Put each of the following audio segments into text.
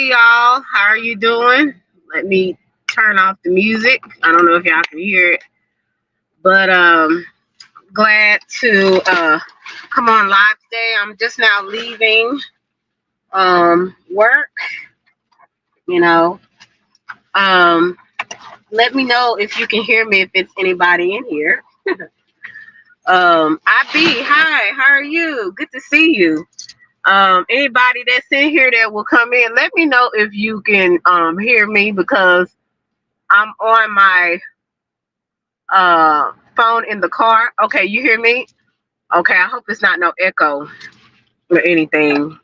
Hey y'all, how are you doing? Let me turn off the music. I don't know if y'all can hear it, but glad to come on live today. I'm just now leaving work, you know. Um Let me know if you can hear me if it's anybody in here. IB, hi, how are you? Good to see you. Anybody that's in here that will come in, let me know if you can hear me because I'm on my phone in the car. Okay, you hear me? Okay, I hope it's not no echo or anything.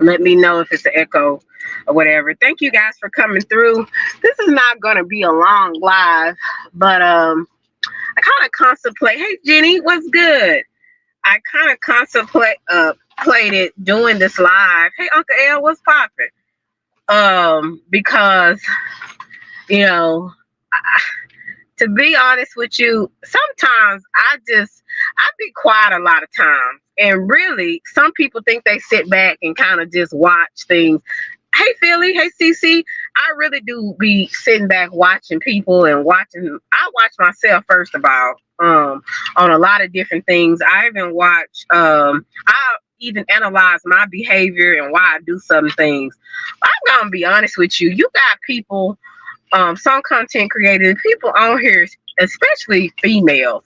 Let me know if it's an echo or whatever. Thank you guys for coming through. This is not gonna be a long live, but I kind of contemplate. Hey Jenny, what's good? I kind of contemplate played it doing this live. Hey Uncle L, what's popping? Because you know, to be honest with you, sometimes I be quiet a lot of times. And really, some people think they sit back and kind of just watch things. Hey Philly, hey CC, I really do be sitting back watching people and watching. I watch myself first of all, on a lot of different things. I even watch. I even analyze my behavior and why I do some things. I'm gonna be honest with you. You got people, some content creators, people on here, especially females.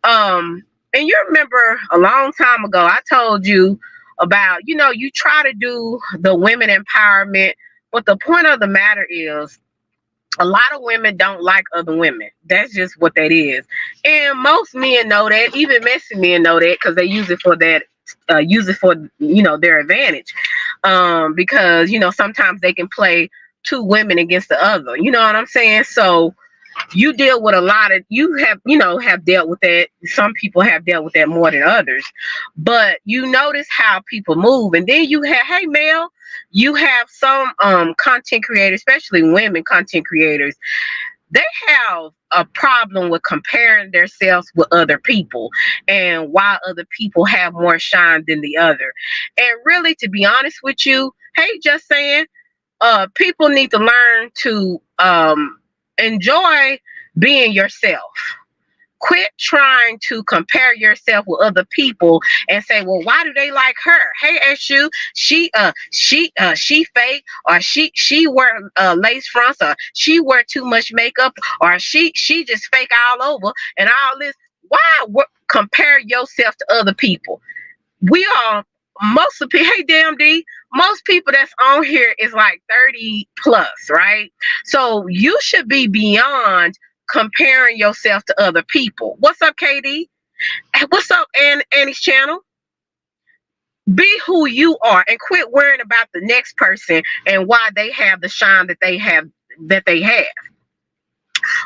And you remember a long time ago, I told you about, you try to do the women empowerment, but the point of the matter is a lot of women don't like other women. That's just what that is. And most men know that, even messy men know that because they use it for that, use it for, their advantage. Because, sometimes they can play two women against the other. You know what I'm saying? So, you deal with a lot of have dealt with that. Some people have dealt with that more than others, but you notice how people move. And then you have, hey Mel, you have some content creators, especially women content creators, they have a problem with comparing themselves with other people and why other people have more shine than the other. And really, to be honest with you, hey, just saying, people need to learn to enjoy being yourself. Quit trying to compare yourself with other people and say, well, why do they like her? Hey Shu, she fake, or she wear lace fronts, or she wear too much makeup, or she just fake all over and all this. Why compare yourself to other people? We are most of people, hey damn D, most people that's on here is like 30 plus, right? So you should be beyond comparing yourself to other people. What's up, KD? What's up, Annie's channel? Be who you are and quit worrying about the next person and why they have the shine that they have.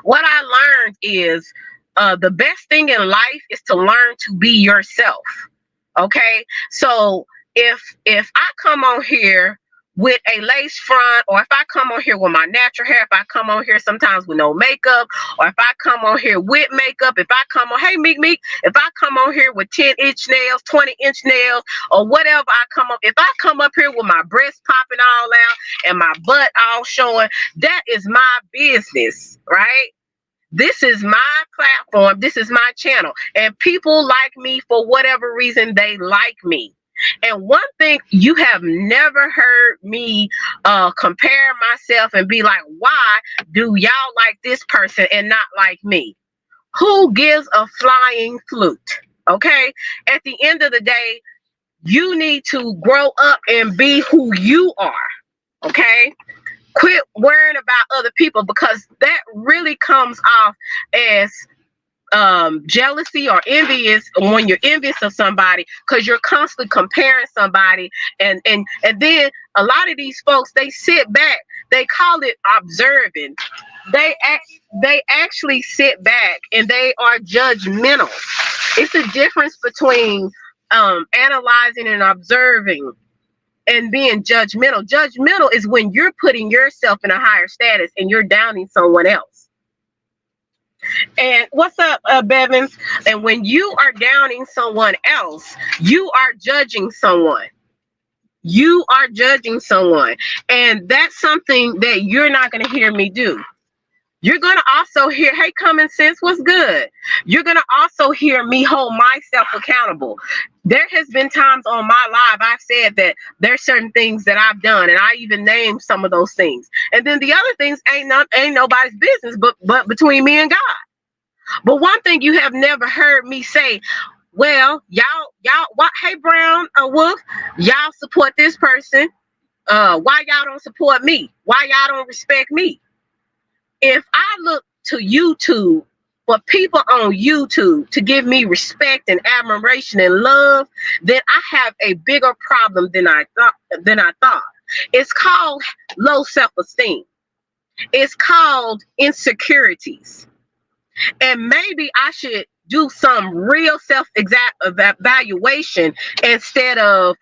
What I learned is the best thing in life is to learn to be yourself. Okay, so if I come on here with a lace front, or if I come on here with my natural hair, if I come on here sometimes with no makeup, or if I come on here with makeup, if I come on, hey Meek Meek, if I come on here with 10-inch nails, 20-inch nails, or whatever, if I come up here with my breasts popping all out and my butt all showing, that is my business, right? This is my platform. This is my channel. And people like me for whatever reason they like me. And one thing, you have never heard me compare myself and be like, why do y'all like this person and not like me? Who gives a flying flute? Okay? At the end of the day, you need to grow up and be who you are. Okay? Quit worrying about other people, because that really comes off as jealousy or envious when you're envious of somebody, because you're constantly comparing somebody, and then a lot of these folks, they sit back, they call it observing, they actually sit back and they are judgmental. It's a difference between analyzing and observing and being judgmental. Judgmental is when you're putting yourself in a higher status and you're downing someone else. And what's up, Bevins? And when you are downing someone else, you are judging someone. You are judging someone, and that's something that you're not going to hear me do. You're going to also hear, hey, common sense, what's good? You're going to also hear me hold myself accountable. There has been times on my live I've said that there's certain things that I've done, and I even named some of those things. And then the other things ain't nobody's business but between me and God. But one thing you have never heard me say, well, what? Hey, Brown, Wolf, y'all support this person. Why y'all don't support me? Why y'all don't respect me? If I look to YouTube for people on YouTube to give me respect and admiration and love, then I have a bigger problem than I thought. It's called low self-esteem. It's called insecurities. And maybe I should do some real self-evaluation instead of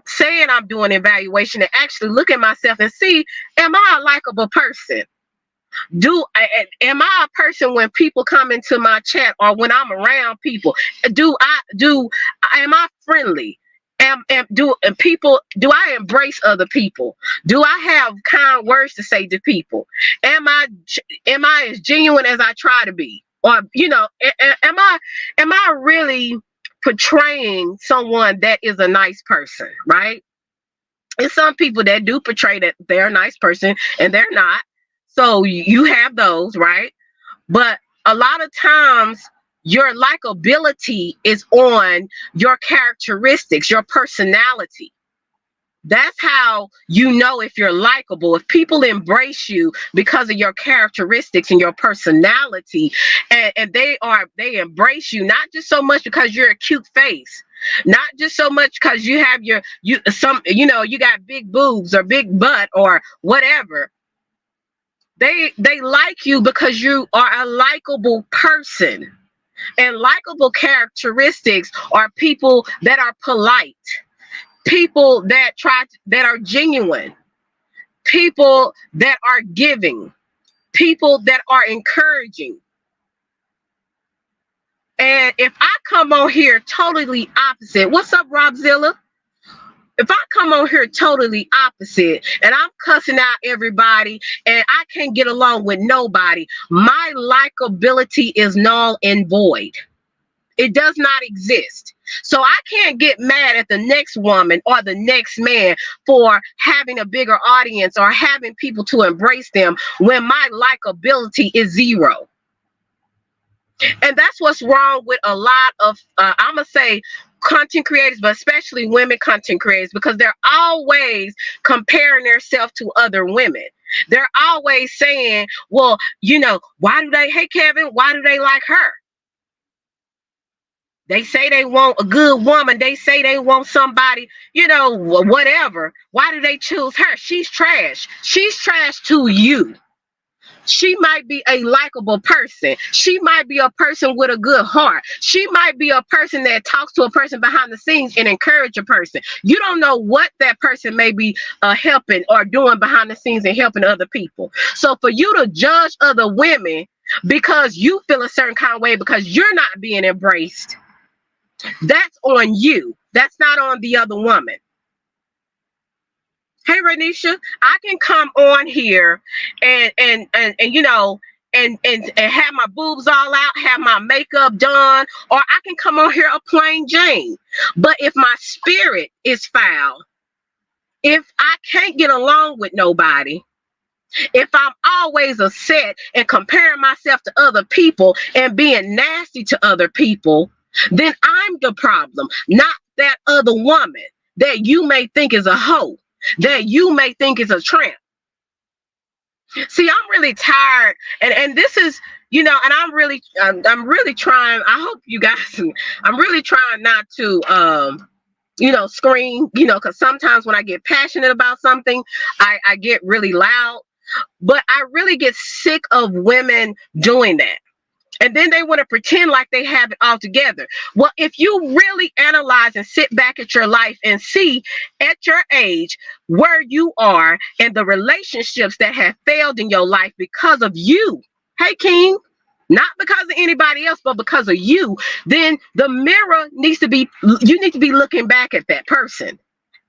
saying I'm doing evaluation, and actually look at myself and see, am I a likable person? Am I a person when people come into my chat or when I'm around people? Am I friendly? Do I embrace other people? Do I have kind words to say to people? Am I as genuine as I try to be? Or am I really portraying someone that is a nice person, right? And some people that do portray that they're a nice person and they're not. So you have those, right? But a lot of times your likability is on your characteristics, your personality. That's how you know if you're likable. If people embrace you because of your characteristics and your personality, and they embrace you not just so much because you're a cute face, not just so much because you have you got big boobs or big butt or whatever. They like you because you are a likable person. And likable characteristics are people that are polite, people that are genuine, people that are giving, people that are encouraging. And if I come on here totally opposite, what's up, Robzilla? If I come on here totally opposite and I'm cussing out everybody and I can't get along with nobody, my likability is null and void. It does not exist. So I can't get mad at the next woman or the next man for having a bigger audience or having people to embrace them when my likability is zero. And that's what's wrong with a lot of, I'm going to say, content creators, but especially women content creators, because they're always comparing themselves to other women. They're always saying, well, hey, Kevin, why do they like her? They say they want a good woman. They say they want somebody, whatever. Why do they choose her? She's trash. She's trash to you. She might be a likable person. She might be a person with a good heart. She might be a person that talks to a person behind the scenes and encourage a person. You don't know what that person may be helping or doing behind the scenes and helping other people. So for you to judge other women because you feel a certain kind of way because you're not being embraced, that's on you. That's not on the other woman. Hey, Renisha, I can come on here and have my boobs all out, have my makeup done, or I can come on here a plain Jane. But if my spirit is foul, if I can't get along with nobody, if I'm always upset and comparing myself to other people and being nasty to other people, then I'm the problem, not that other woman that you may think is a hoe, that you may think is a tramp. See, I'm really tired, and this is, and I'm really trying. I hope you guys. I'm really trying not to, scream, because sometimes when I get passionate about something, I get really loud. But I really get sick of women doing that. And then they want to pretend like they have it all together. Well, if you really analyze and sit back at your life and see at your age where you are and the relationships that have failed in your life because of you, hey, King, not because of anybody else, but because of you, then the mirror you need to be looking back at that person.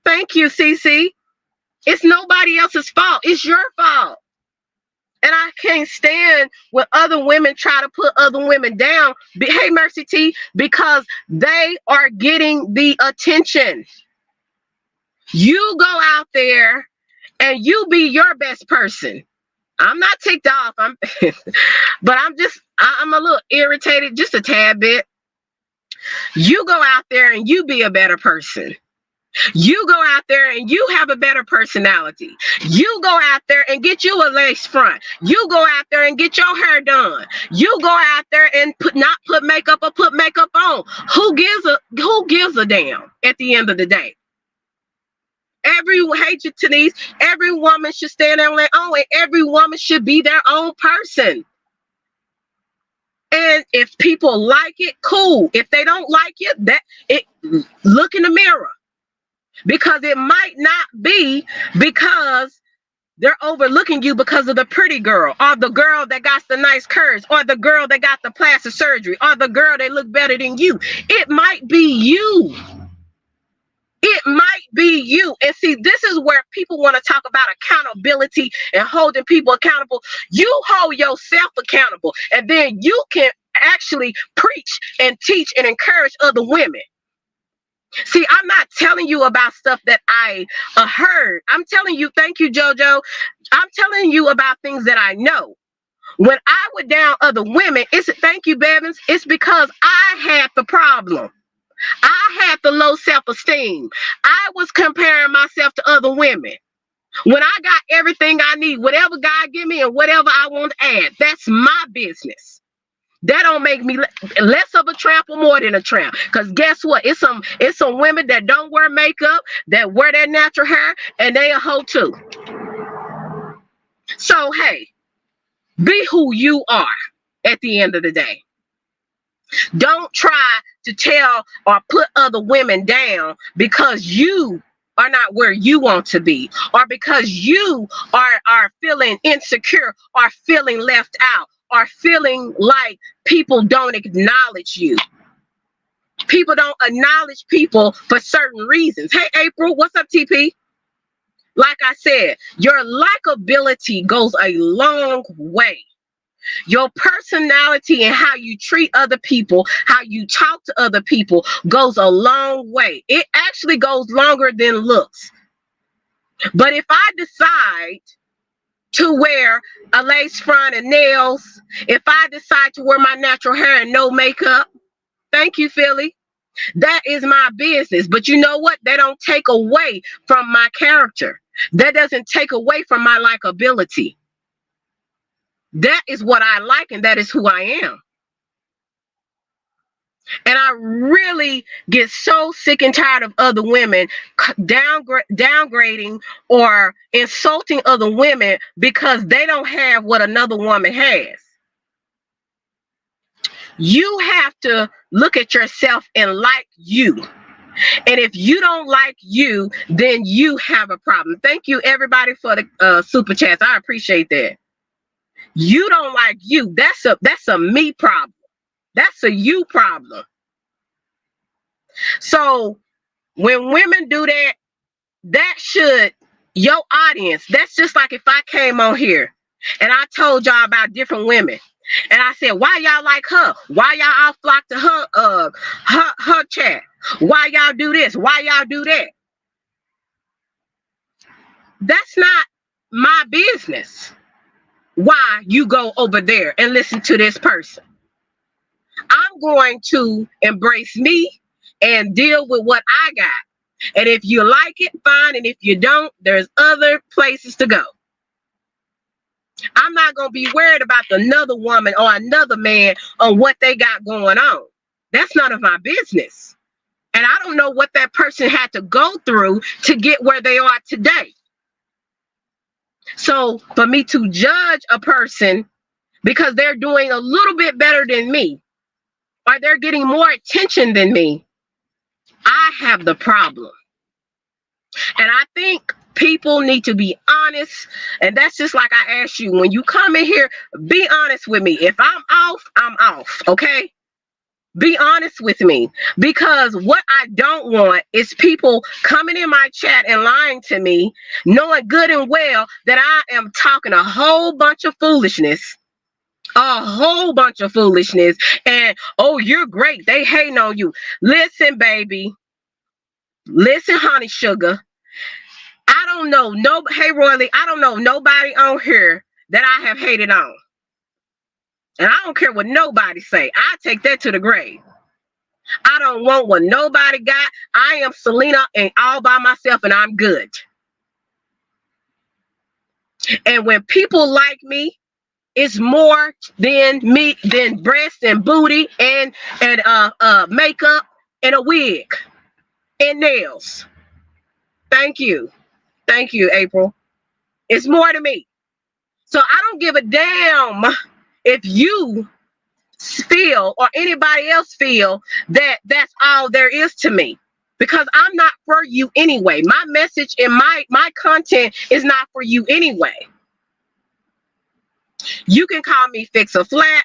Thank you, Cece. It's nobody else's fault. It's your fault. And I can't stand when other women try to put other women down. Hey, Mercy T, because they are getting the attention. You go out there and you be your best person. I'm not ticked off. But I'm a little irritated, just a tad bit. You go out there and you be a better person. You go out there and you have a better personality. You go out there and get you a lace front. You go out there and get your hair done. You go out there and not put makeup or put makeup on. Who gives a damn at the end of the day? Every woman should stand on their own, and every woman should be their own person. And if people like it, cool. If they don't like it, look in the mirror. Because it might not be because they're overlooking you because of the pretty girl, or the girl that got the nice curves, or the girl that got the plastic surgery, or the girl that look better than you. It might be you. It might be you. And see, this is where people want to talk about accountability and holding people accountable. You hold yourself accountable, and then you can actually preach and teach and encourage other women. See, I'm not telling you about stuff that I heard. I'm telling you, thank you, JoJo. I'm telling you about things that I know. When I would down other women, thank you, Bevins. It's because I had the problem. I had the low self-esteem. I was comparing myself to other women. When I got everything I need, whatever God give me and whatever I want to add, that's my business. That don't make me less of a tramp or more than a tramp. Because guess what? It's some women that don't wear makeup, that wear their natural hair, and they a hoe too. So, hey, be who you are at the end of the day. Don't try to tell or put other women down because you are not where you want to be, or because you are feeling insecure, or feeling left out, or feeling like people don't acknowledge you. People don't acknowledge people for certain reasons. Hey, April, what's up, TP? Like I said, your likability goes a long way. Your personality and how you treat other people, how you talk to other people goes a long way. It actually goes longer than looks. But if I decide to wear a lace front and nails, if I decide to wear my natural hair and no makeup, thank you, Philly, that is my business. But you know what? That don't take away from my character. That doesn't take away from my likability. That is what I like, and that is who I am. And I really get so sick and tired of other women downgrading or insulting other women because they don't have what another woman has. You have to look at yourself and like you. And if you don't like you, then you have a problem. Thank you, everybody, for the super chats. I appreciate that. You don't like you. That's a me problem. That's a you problem. So when women do that, that should, your audience, that's just like if I came on here and I told y'all about different women. And I said, why y'all like her? Why y'all all flock to her chat? Why y'all do this? Why y'all do that? That's not my business. Why you go over there and listen to this person. I'm going to embrace me and deal with what I got. And if you like it, fine. And if you don't, there's other places to go. I'm not going to be worried about another woman or another man on what they got going on. That's none of my business. And I don't know what that person had to go through to get where they are today. So for me to judge a person because they're doing a little bit better than me, or they're getting more attention than me, I have the problem. And I think people need to be honest. And that's just like I asked you, when you come in here, be honest with me. If I'm off, I'm off, okay? Be honest with me, because what I don't want is people coming in my chat and lying to me, knowing good and well that I am talking a whole bunch of foolishness. A whole bunch of foolishness. And oh, you're great. They hating on you. Listen, baby. Listen, honey sugar. I don't know no hey Royally, I don't know nobody on here that I have hated on. And I don't care what nobody say. I take that to the grave. I don't want what nobody got. I am Selena and all by myself, and I'm good. And when people like me, it's more than me than breasts and booty and makeup and a wig and nails. Thank you. Thank you, April. It's more to me. So I don't give a damn if you feel or anybody else feel that that's all there is to me, because I'm not for you anyway. My message and my content is not for you anyway. You can call me fix a flat,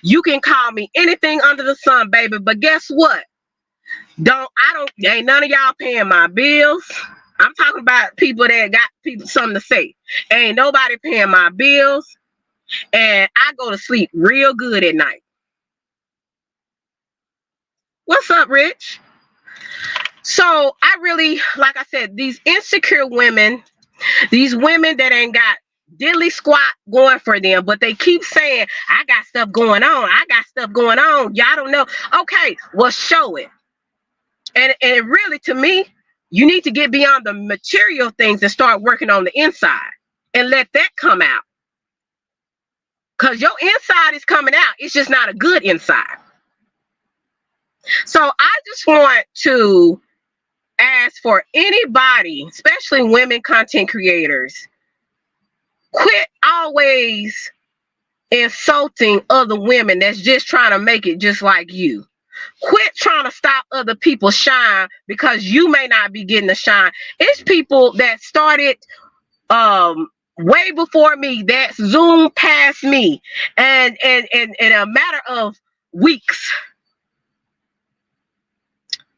you can call me anything under the sun, baby, but guess what? Ain't none of y'all paying my bills. I'm talking about people that got people something to say. Ain't nobody paying my bills, and I go to sleep real good at night. What's up, Rich? So I really, like I said, these insecure women, these women that ain't got diddly squat going for them, but they keep saying, I got stuff going on. I got stuff going on. Y'all don't know. Okay, well, show it. And really, to me, you need to get beyond the material things and start working on the inside and let that come out. Because your inside is coming out. It's just not a good inside. So I just want to ask for anybody, especially women content creators, quit always insulting other women that's just trying to make it just like you. Quit trying to stop other people's shine because you may not be getting the shine. It's people that started way before me that zoomed past me and in a matter of weeks.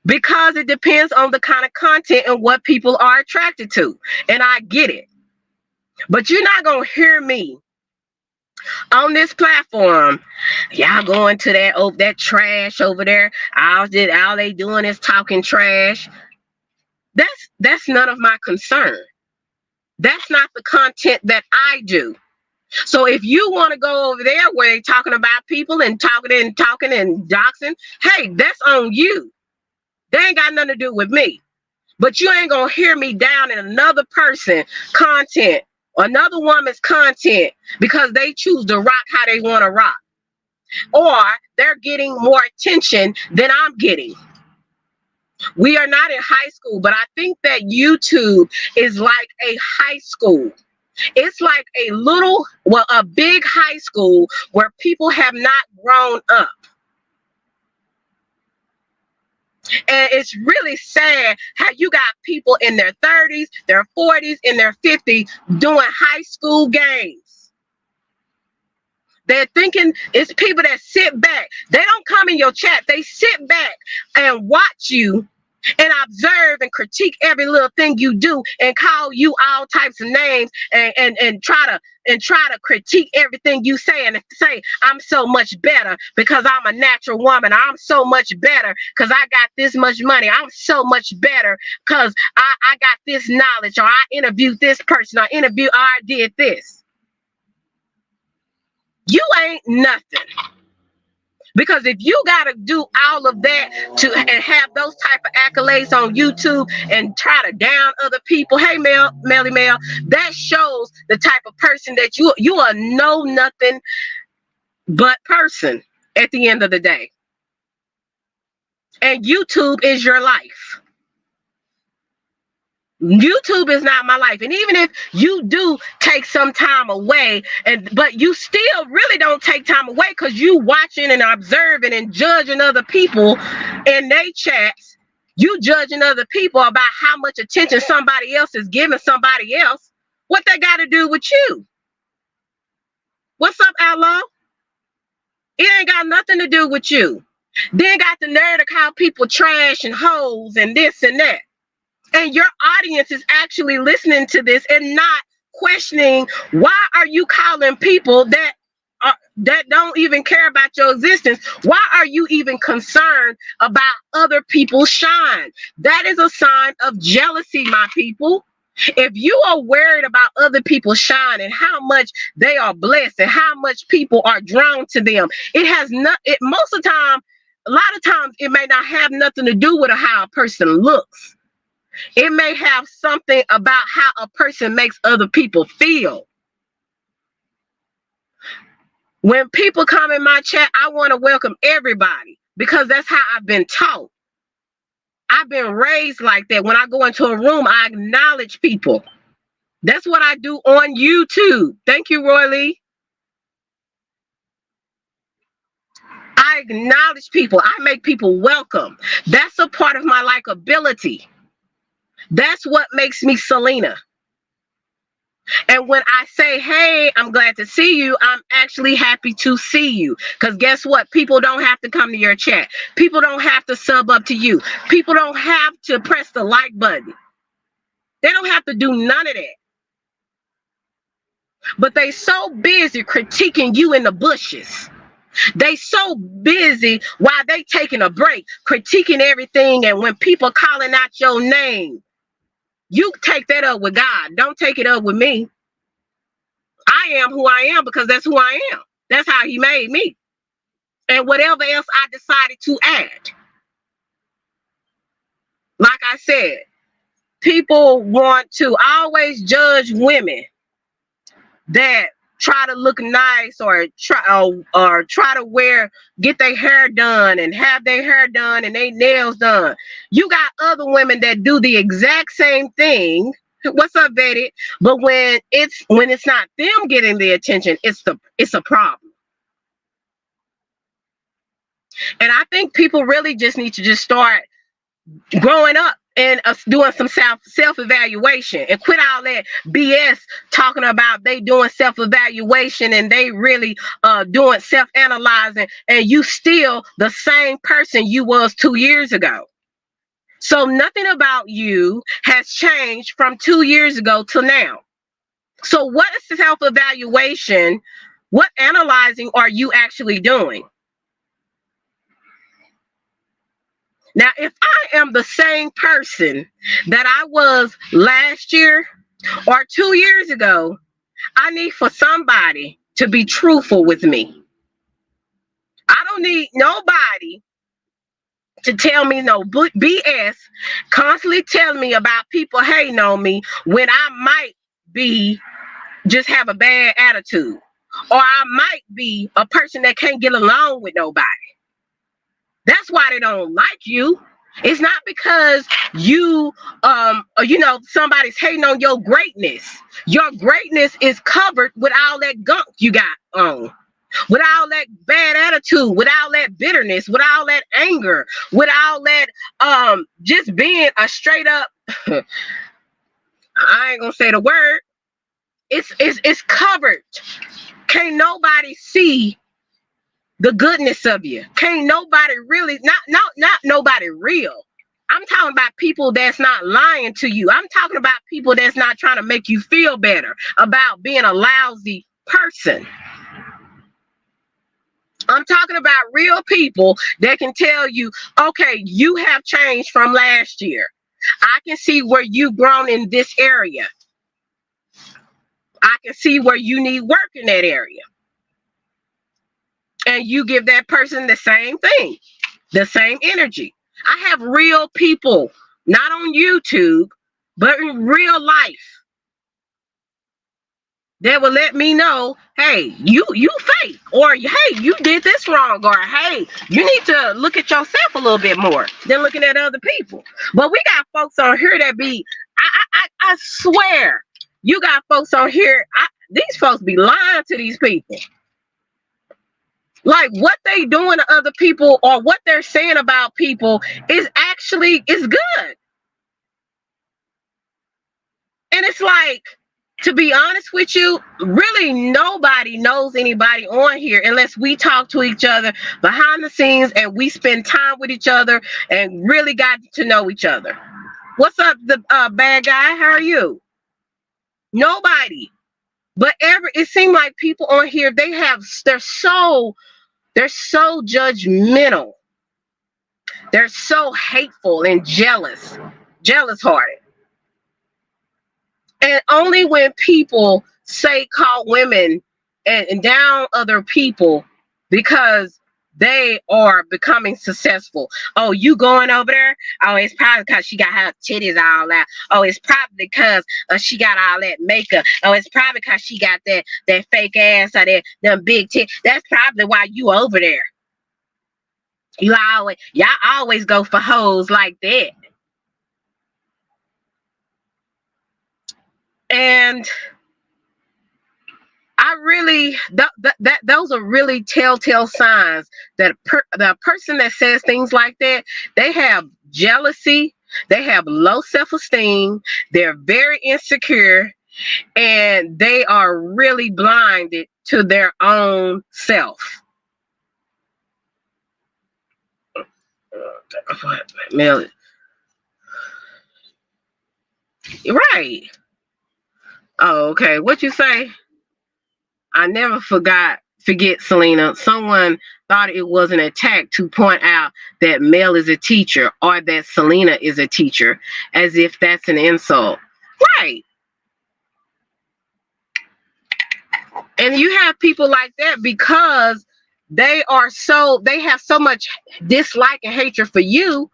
Because it depends on the kind of content and what people are attracted to. And I get it. But you're not going to hear me on this platform. Y'all going to that trash over there. All they doing is talking trash. That's none of my concern. That's not the content that I do. So if you want to go over there where they're talking about people and talking and doxing, hey, that's on you. They ain't got nothing to do with me. But you ain't gonna hear me down in another person's content, another woman's content, because they choose to rock how they want to rock. Or they're getting more attention than I'm getting. We are not in high school, but I think that YouTube is like a high school. It's like a big high school where people have not grown up. And it's really sad how you got people in their 30s, their 40s, and their 50s doing high school games. They're thinking it's people that sit back. They don't come in your chat. They sit back and watch you and observe and critique every little thing you do and call you all types of names and try to critique everything you say and say, I'm so much better because I'm a natural woman. I'm so much better because I got this much money. I'm so much better because I got this knowledge, or I interviewed this person, or I did this. You ain't nothing. Because if you got to do all of that and have those type of accolades on YouTube and try to down other people, hey, Melly Mel, that shows the type of person that you are no nothing but person at the end of the day. And YouTube is your life. YouTube is not my life. And even if you do take some time away, but you still really don't take time away because you watching and observing and judging other people in their chats. You judging other people about how much attention somebody else is giving somebody else. What they got to do with you? What's up, Outlaw? It ain't got nothing to do with you. Then got the nerve to call people trash and hoes and this and that. And your audience is actually listening to this and not questioning, why are you calling people that don't even care about your existence? Why are you even concerned about other people's shine? That is a sign of jealousy, my people. If you are worried about other people's shine and how much they are blessed and how much people are drawn to them, it has not, it most of the time, a lot of times it may not have nothing to do with how a person looks. It may have something about how a person makes other people feel. When people come in my chat, I want to welcome everybody because that's how I've been taught. I've been raised like that. When I go into a room, I acknowledge people. That's what I do on YouTube. Thank you, Roy Lee. I acknowledge people. I make people welcome. That's a part of my likability. That's what makes me Selena. And when I say, hey, I'm glad to see you, I'm actually happy to see you. Because guess what? People don't have to come to your chat. People don't have to sub up to you. People don't have to press the like button. They don't have to do none of that. But they so busy critiquing you in the bushes. They so busy while they taking a break, critiquing everything. And when people calling out your name, you take that up with God. Don't take it up with me. I am who I am because that's who I am. That's how he made me. And whatever else I decided to add. Like I said, people want to always judge women that try to look nice or try to get their hair done and have their hair done and their nails done. You got other women that do the exact same thing. What's up, Betty? But when it's not them getting the attention, it's a problem. And I think people really just need to just start growing up and doing some self-evaluation and quit all that BS talking about they doing self-evaluation and they really doing self-analyzing, and you still the same person you was 2 years ago. So nothing about you has changed from 2 years ago till now. So what is self-evaluation? What analyzing are you actually doing? Now, if I am the same person that I was last year or 2 years ago, I need for somebody to be truthful with me. I don't need nobody to tell me no BS, constantly telling me about people hating on me when I might be just have a bad attitude, or I might be a person that can't get along with nobody. That's why they don't like you. It's not because somebody's hating on your greatness. Your greatness is covered with all that gunk you got on, with all that bad attitude, with all that bitterness, with all that anger, with all that just being a straight up I ain't gonna say the word. It's covered. Can't nobody see the goodness of you. Can't nobody really, not nobody real. I'm talking about people that's not lying to you. I'm talking about people that's not trying to make you feel better about being a lousy person. I'm talking about real people that can tell you, okay, you have changed from last year. I can see where you've grown in this area. I can see where you need work in that area. And you give that person the same thing, the same energy. I have real people, not on YouTube, but in real life, that will let me know, hey, you fake, or hey, you did this wrong, or hey, you need to look at yourself a little bit more than looking at other people. But we got folks on here that be, I swear, you got folks on here, these folks be lying to these people. Like what they doing to other people or what they're saying about people is good. And it's like, To be honest with you, really nobody knows anybody on here unless we talk to each other behind the scenes and we spend time with each other and really got to know each other. What's up, the bad guy? How are you? Nobody. But it seems like people on here, they're so judgmental. They're so hateful and jealous hearted. And only when people call women and down other people because they are becoming successful. Oh, you going over there? Oh, it's probably because she got her titties all out. Oh, it's probably because she got all that makeup. Oh, it's probably because she got that fake ass or them big titties. That's probably why you over there. Y'all always go for hoes like that. And I really those are really telltale signs that the person that says things like that, they have jealousy, they have low self-esteem, they're very insecure, and they are really blinded to their own self. Right. Oh, okay. What you say? I never forget, Selena. Someone thought it was an attack to point out that Mel is a teacher or that Selena is a teacher, as if that's an insult. Right. And you have people like that because they have so much dislike and hatred for you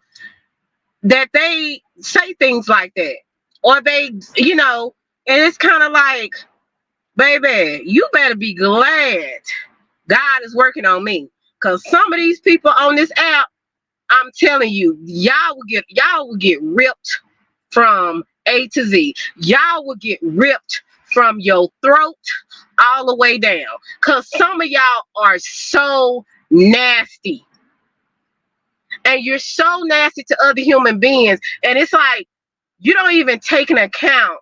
that they say things like that. Or and it's kind of like, baby, you better be glad God is working on me. Because some of these people on this app, I'm telling you, y'all will get ripped from A to Z. Y'all will get ripped from your throat all the way down. Because some of y'all are so nasty. And you're so nasty to other human beings. And it's like, you don't even take into account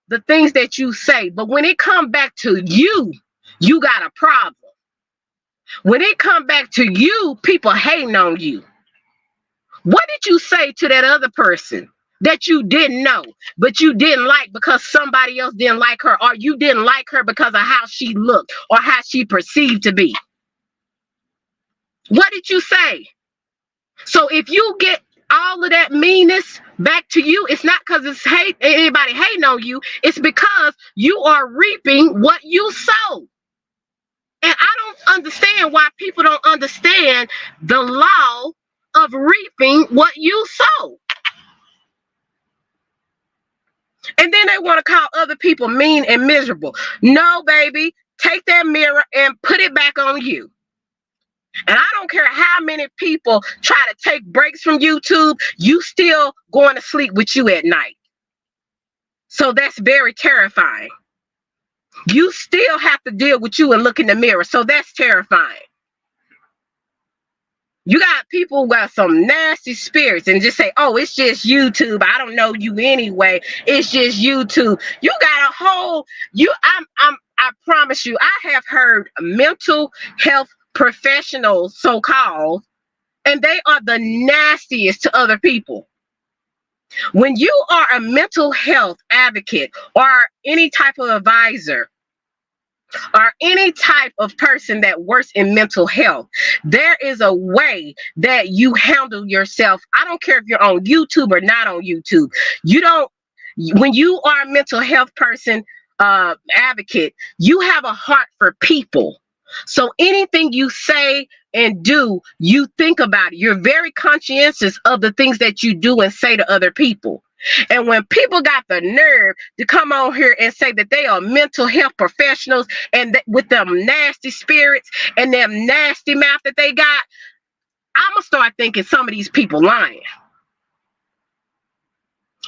the things that you say. But when it comes back to you, you got a problem. When it comes back to you, people hating on you. What did you say to that other person that you didn't know, but you didn't like because somebody else didn't like her, or you didn't like her because of how she looked or how she perceived to be? What did you say? So if you get all of that meanness back to you, it's not because it's anybody hating on you. It's because you are reaping what you sow. And I don't understand why people don't understand the law of reaping what you sow. And then they want to call other people mean and miserable. No, baby, take that mirror and put it back on you. And I don't care how many people try to take breaks from YouTube, you still going to sleep with you at night. So that's very terrifying. You still have to deal with you and look in the mirror. So that's terrifying. You got people who got some nasty spirits and just say, oh, it's just YouTube. I don't know you anyway. It's just YouTube. You got a whole, I promise you, I have heard mental health professionals, so-called, and they are the nastiest to other people. When you are a mental health advocate or any type of advisor or any type of person that works in mental health, there is a way that you handle yourself. I don't care if you're on YouTube or not on YouTube. When you are a mental health person, advocate, you have a heart for people. So anything you say and do, you think about it. You're very conscientious of the things that you do and say to other people. And when people got the nerve to come on here and say that they are mental health professionals and with them nasty spirits and them nasty mouth that they got, I'm going to start thinking some of these people lying.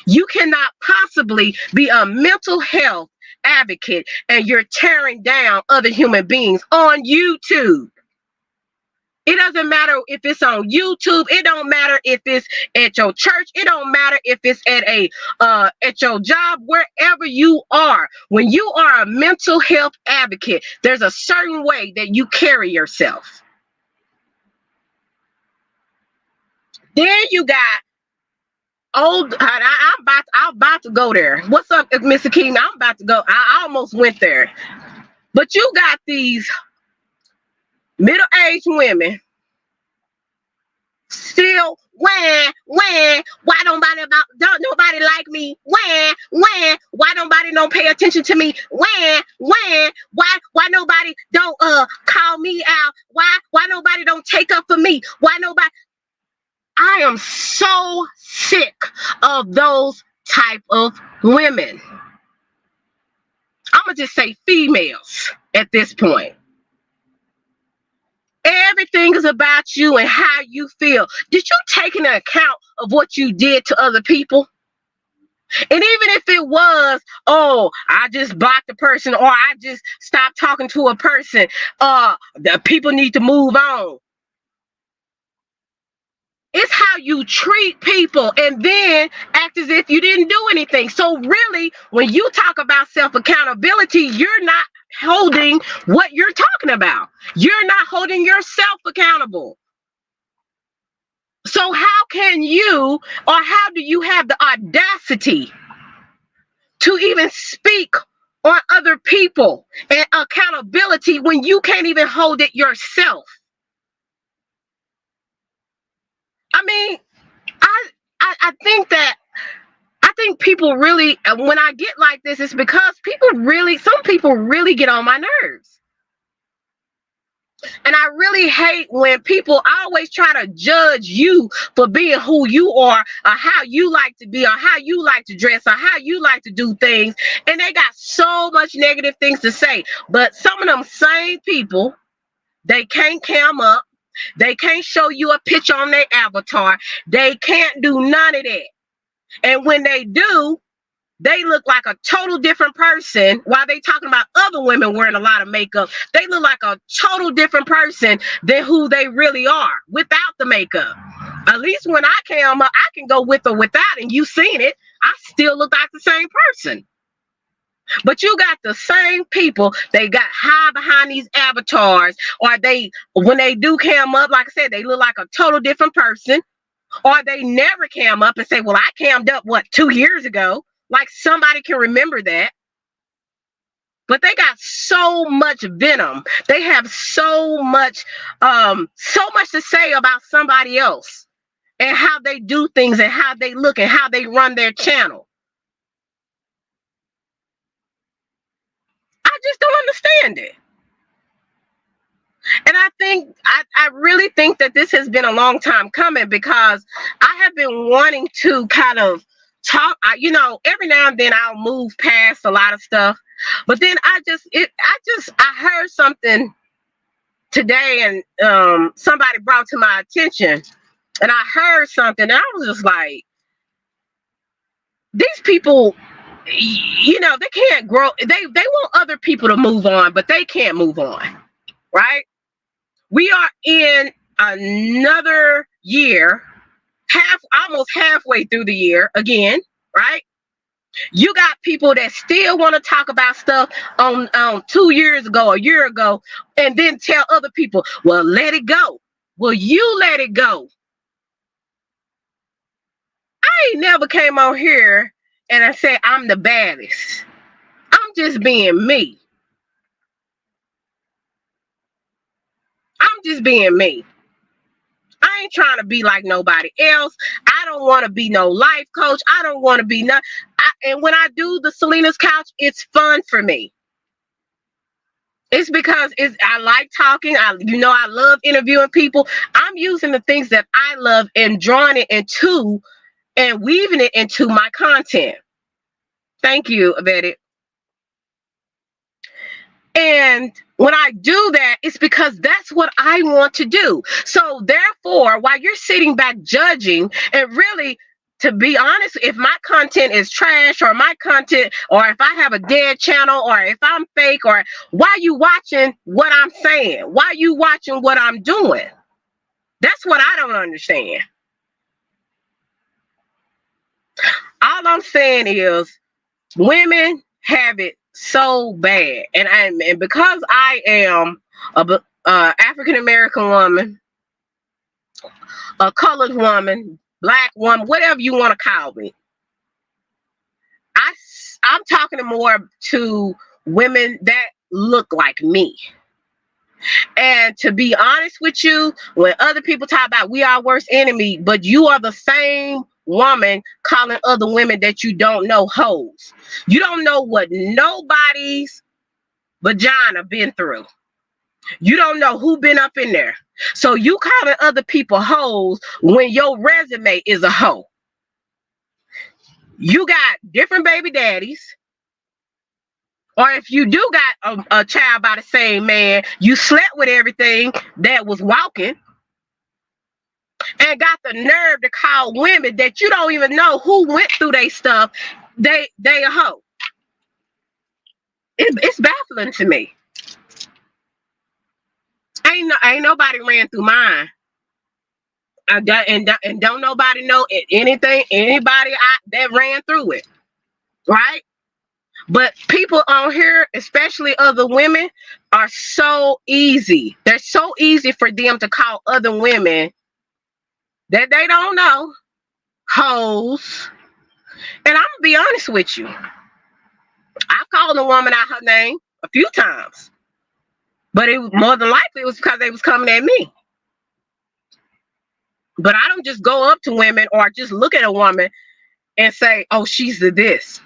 You cannot possibly be a mental health advocate and you're tearing down other human beings on YouTube. It doesn't matter if it's on YouTube. It don't matter if it's at your church. It don't matter if it's at your job, wherever you are. When you are a mental health advocate, there's a certain way that you carry yourself. Then you got I'm about to go there. What's up, Mr. King? I'm about to go. I almost went there. But you got these middle-aged women still why don't nobody like me? Why nobody don't pay attention to me? Why nobody don't call me out? Why nobody don't take up for me? Why nobody? I am so sick of those type of women. I'm gonna just say females at this point. Everything is about you and how you feel. Did you take into account of what you did to other people? And even if it was, oh, I just blocked the person, or I just stopped talking to a person, the people need to move on. It's how you treat people and then act as if you didn't do anything. So really, when you talk about self-accountability, you're not holding what you're talking about. You're not holding yourself accountable. So how can you, or how do you have the audacity to even speak on other people and accountability when you can't even hold it yourself? I mean, I think people really, when I get like this, it's because some people really get on my nerves. And I really hate when people always try to judge you for being who you are, or how you like to be, or how you like to dress, or how you like to do things. And they got so much negative things to say. But some of them same people, they can't cam up. They can't show you a picture on their avatar. They can't do none of that. And when they do, they look like a total different person. While they talking about other women wearing a lot of makeup, they look like a total different person than who they really are without the makeup. At least when I cam up, I can go with or without, and you seen it. I still look like the same person. But you got the same people, they got high behind these avatars, or when they do cam up, like I said, they look like a total different person, or they never cam up and say, well, I cammed up, 2 years ago? Like somebody can remember that. But they got so much venom. They have so much to say about somebody else and how they do things and how they look and how they run their channel. I just don't understand it. And I really think that this has been a long time coming, because I have been wanting to kind of talk, every now and then I'll move past a lot of stuff, but then I heard something today, and somebody brought to my attention, and I heard something, and I was just like, these people, they can't grow. They want other people to move on, but they can't move on, right? We are in another year, almost halfway through the year again, right? You got people that still want to talk about stuff on 2 years ago, a year ago, and then tell other people, well, let it go. Well, you let it go. I ain't never came on here and I said I'm the baddest. I'm just being me. I'm just being me. I ain't trying to be like nobody else. I don't want to be no life coach. I don't want to be and when I do the Selena's Couch, it's fun for me. It's because I like talking. I love interviewing people. I'm using the things that I love and drawing it into and weaving it into my content. Thank you, Betty. And when I do that, it's because that's what I want to do. So therefore, while you're sitting back judging, and really, to be honest, if my content is trash, or my content, or if I have a dead channel, or if I'm fake, or why you watching what I'm saying? Why you watching what I'm doing? That's what I don't understand. All I'm saying is women have it so bad, and because I am a African American woman, a colored woman, black woman, whatever you want to call me, I'm talking more to women that look like me. And to be honest with you, when other people talk about we are worst enemy, but you are the same woman calling other women that you don't know hoes. You don't know what nobody's vagina been through. You don't know who been up in there. So you calling other people hoes when your resume is a hoe. You got different baby daddies. Or if you do got a child by the same man, you slept with everything that was walking and got the nerve to call women that you don't even know who went through their stuff, they a hoe. It's baffling to me. Ain't nobody ran through mine. And don't nobody know anybody that ran through it, right? But people on here, especially other women, are so easy. They're so easy for them to call other women that they don't know hoes. And I'm gonna be honest with you. I've called a woman out her name a few times, but it was more than likely it was because they was coming at me. But I don't just go up to women or just look at a woman and say, "Oh, she's a this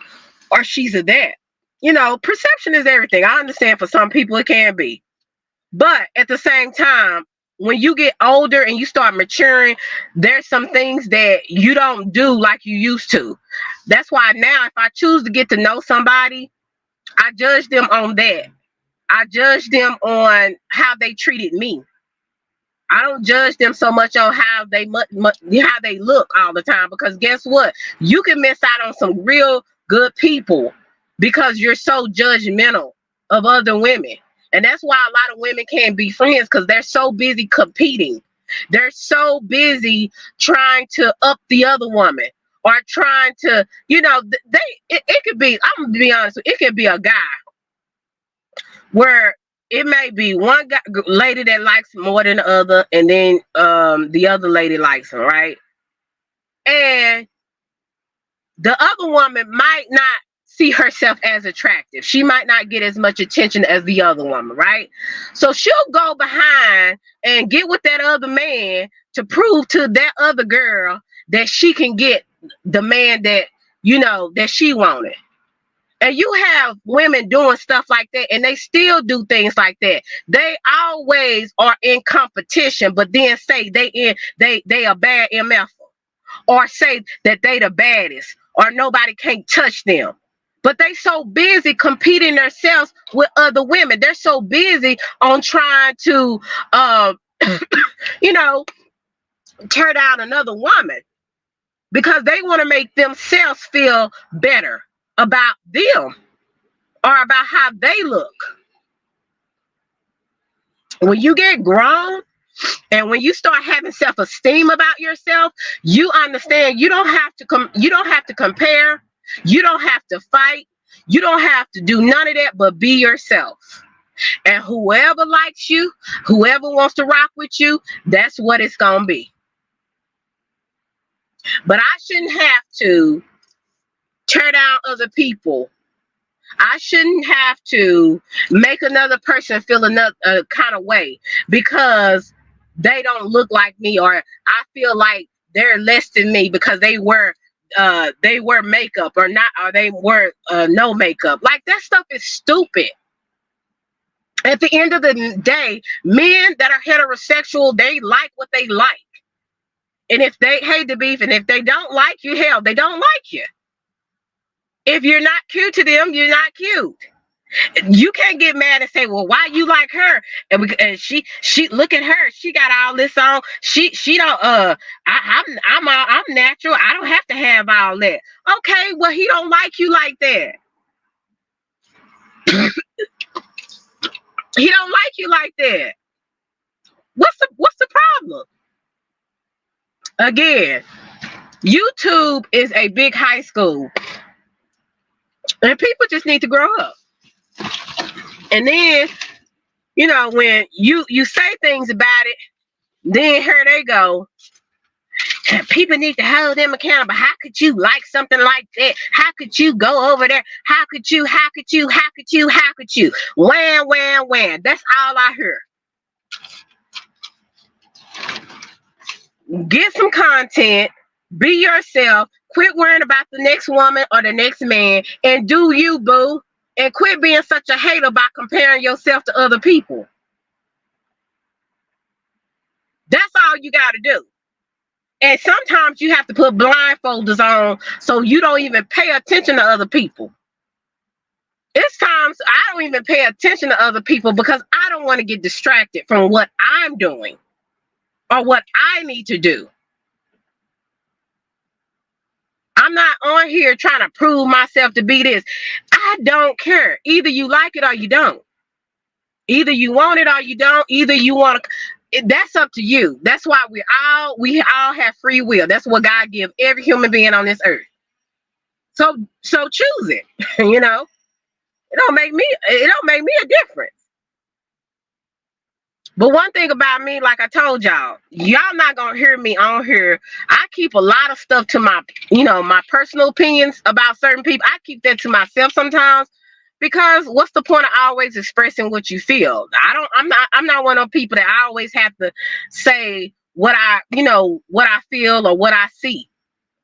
or she's a that." You know, perception is everything. I understand for some people it can be, but at the same time, when you get older and you start maturing, there's some things that you don't do like you used to. That's why now, if I choose to get to know somebody, I judge them on that. I judge them on how they treated me. I don't judge them so much on how how they look all the time, because guess what? You can miss out on some real good people because you're so judgmental of other women. And that's why a lot of women can't be friends, because they're so busy competing. They're so busy trying to up the other woman or trying to, it could be, I'm gonna be honest, it could be a guy where it may be one guy, lady that likes him more than the other, and then the other lady likes him, right? And the other woman might not see herself as attractive. She might not get as much attention as the other woman, right? So she'll go behind and get with that other man to prove to that other girl that she can get the man that, that she wanted. And you have women doing stuff like that, and they still do things like that. They always are in competition, but then say they a bad MF, or say that they the baddest, or nobody can't touch them. But they so busy competing themselves with other women. They're so busy on trying to, tear down another woman because they want to make themselves feel better about them or about how they look. When you get grown and when you start having self-esteem about yourself, you understand you don't have to compare, you don't have to fight, you don't have to do none of that but be yourself. And whoever likes you, whoever wants to rock with you, that's what it's gonna be. But I shouldn't have to tear down other people. I shouldn't have to make another person feel another kind of way because they don't look like me, or I feel like they're less than me because they wear makeup or not, or they wear no makeup. Like, that stuff is stupid. At the end of the day, men that are heterosexual, they like what they like. And if they hate the beef, and if they don't like you, hell, they don't like you. If you're not cute to them, you're not cute. You can't get mad and say, well, why you like her? And she look at her, she got all this on. She don't I'm natural. I don't have to have all that. Okay, well, he don't like you like that. He don't like you like that. What's the problem? Again, YouTube is a big high school, and people just need to grow up. And then, when you say things about it, then here they go. People need to hold them accountable. How could you like something like that? How could you go over there? How could you? How could you? How could you? How could you? Wham, wham, wham. That's all I hear. Get some content. Be yourself. Quit worrying about the next woman or the next man, and do you, boo. And quit being such a hater by comparing yourself to other people. That's all you got to do. And sometimes you have to put blindfolders on so you don't even pay attention to other people. It's times I don't even pay attention to other people because I don't want to get distracted from what I'm doing or what I need to do. I'm not on here trying to prove myself to be this. I don't care. Either you like it or you don't. Either you want it or you don't. Either you want to. That's up to you. That's why we all have free will. That's what God gives every human being on this earth. So choose it. It don't make me a difference. But one thing about me, like I told y'all not gonna hear me on here. I keep a lot of stuff to my personal opinions about certain people. I keep that to myself sometimes. Because what's the point of always expressing what you feel? I'm not one of those people that I always have to say what I feel or what I see.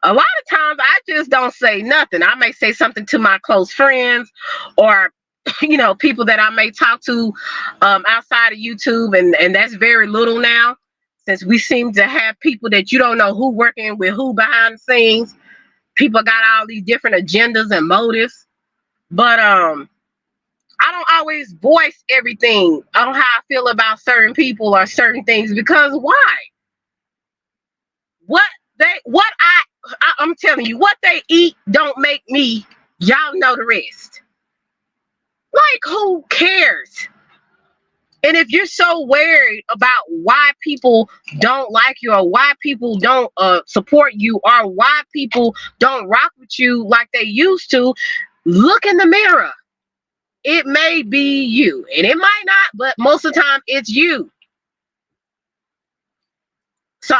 A lot of times I just don't say nothing. I may say something to my close friends or people that I may talk to outside of YouTube, and that's very little now, since we seem to have people that you don't know who working with who behind the scenes. People got all these different agendas and motives. But I don't always voice everything on how I feel about certain people or certain things, because why? I'm telling you, what they eat don't make me. Y'all know the rest. Like, who cares? And if you're so worried about why people don't like you or why people don't support you or why people don't rock with you like they used to, look in the mirror. It may be you, and it might not, but most of the time it's you. So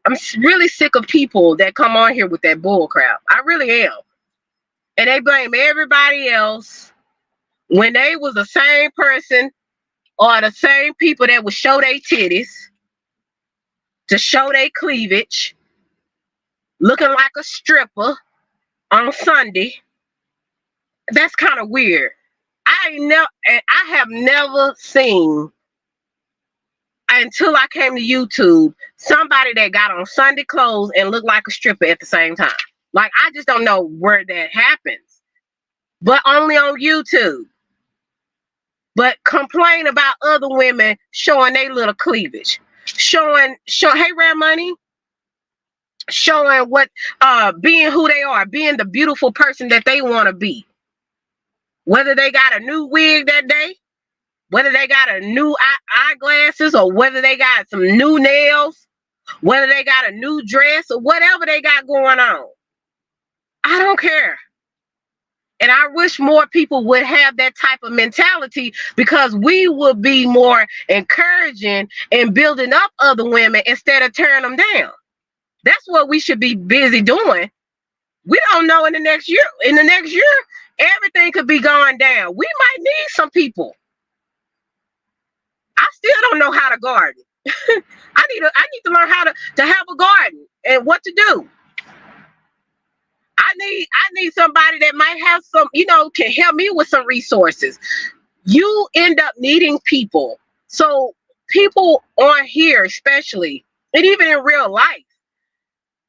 I'm really sick of people that come on here with that bull crap. I really am. And they blame everybody else when they was the same person or the same people that would show their titties, to show their cleavage, looking like a stripper on Sunday. That's kind of weird. I have never seen, until I came to YouTube, somebody that got on Sunday clothes and looked like a stripper at the same time. Like, I just don't know where that happens, but only on YouTube. But complain about other women showing their little cleavage, showing hey, Rare Money, showing what being who they are, being the beautiful person that they want to be. Whether they got a new wig that day, whether they got a new eyeglasses, or whether they got some new nails, whether they got a new dress, or whatever they got going on. I don't care. And I wish more people would have that type of mentality, because we would be more encouraging and building up other women instead of tearing them down. That's what we should be busy doing. We don't know in the next year, everything could be going down. We might need some people. I still don't know how to garden. I need to learn how to have a garden and what to do. I need somebody that might have some, can help me with some resources. You end up needing people. So people on here, especially, and even in real life,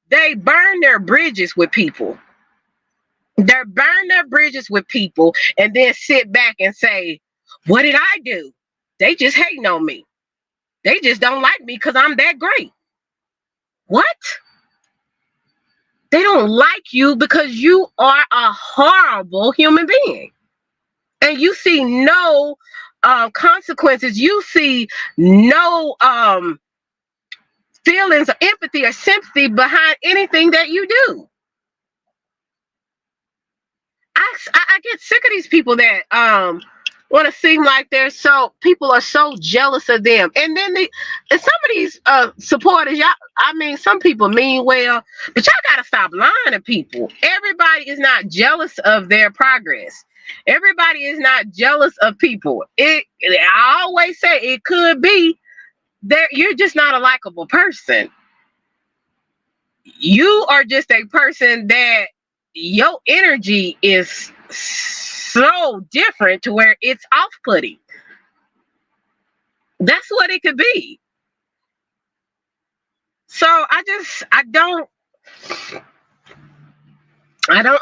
they burn their bridges with people. They burn their bridges with people and then sit back and say, what did I do? They just hating on me. They just don't like me because I'm that great. What? They don't like you because you are a horrible human being. And you see no consequences. You see no feelings or empathy or sympathy behind anything that you do. I get sick of these people that want to seem like they're so, people are so jealous of them. And then and some of these supporters, y'all, I mean, some people mean well, but y'all gotta stop lying to people. Everybody is not jealous of their progress. Everybody is not jealous of people. I always say it could be that you're just not a likable person. You are just a person that your energy is so different to where it's off-putting. That's what it could be. So I don't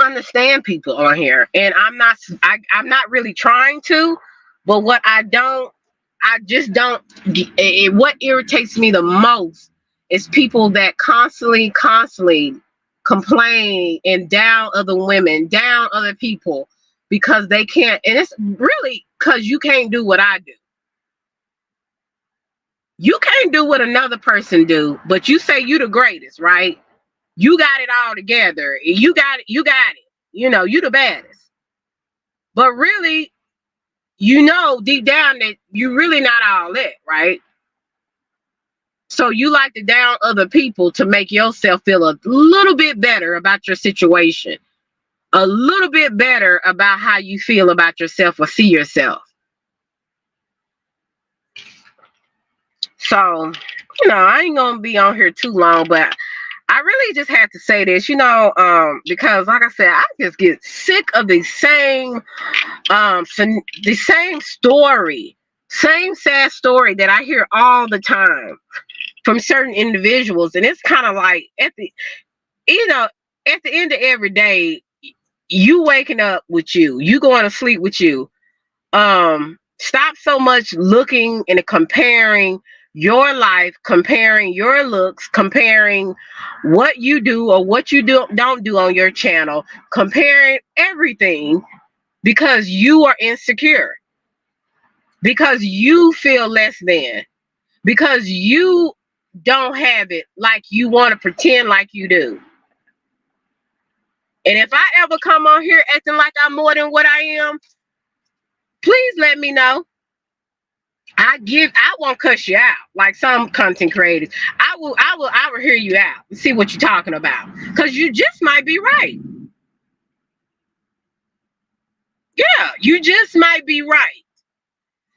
understand people on here, and I'm not really trying to, but I just don't. What irritates me the most is people that constantly complain and down other women, down other people because they can't, and it's really because you can't do what I do. You can't do what another person do, but you say you the greatest, right? You got it all together. You got it. You know, you the baddest. But really, you know deep down that you really not all that, right? So you like to down other people to make yourself feel a little bit better about your situation, a little bit better about how you feel about yourself or see yourself. So, I ain't gonna be on here too long, but I really just had to say this, because like I said, I just get sick of the same story, same sad story that I hear all the time from certain individuals. And it's kind of like at the end of every day, you waking up with you going to sleep with you. Stop so much looking and comparing your life, comparing your looks, comparing what you do or what you don't do on your channel, comparing everything because you are insecure, because you feel less than, because you don't have it like you want to pretend like you do. And if I ever come on here acting like I'm more than what I am, please let me know. I won't cuss you out like some content creators. I will hear you out and see what you're talking about. Because you just might be right. Yeah, you just might be right.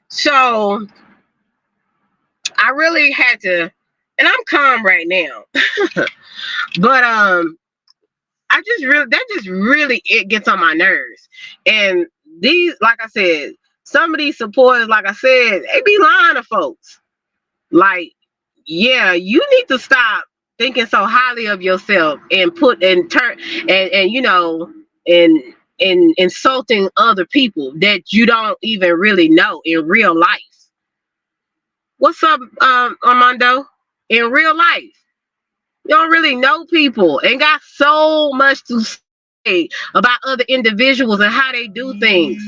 So I really had to, and I'm calm right now. But that just really it gets on my nerves. And these, like I said, some of these supporters, like I said, they be lying to folks. Like, yeah, you need to stop thinking so highly of yourself and insulting other people that you don't even really know in real life. What's up, Armando? In real life, you don't really know people and got so much to say about other individuals and how they do things.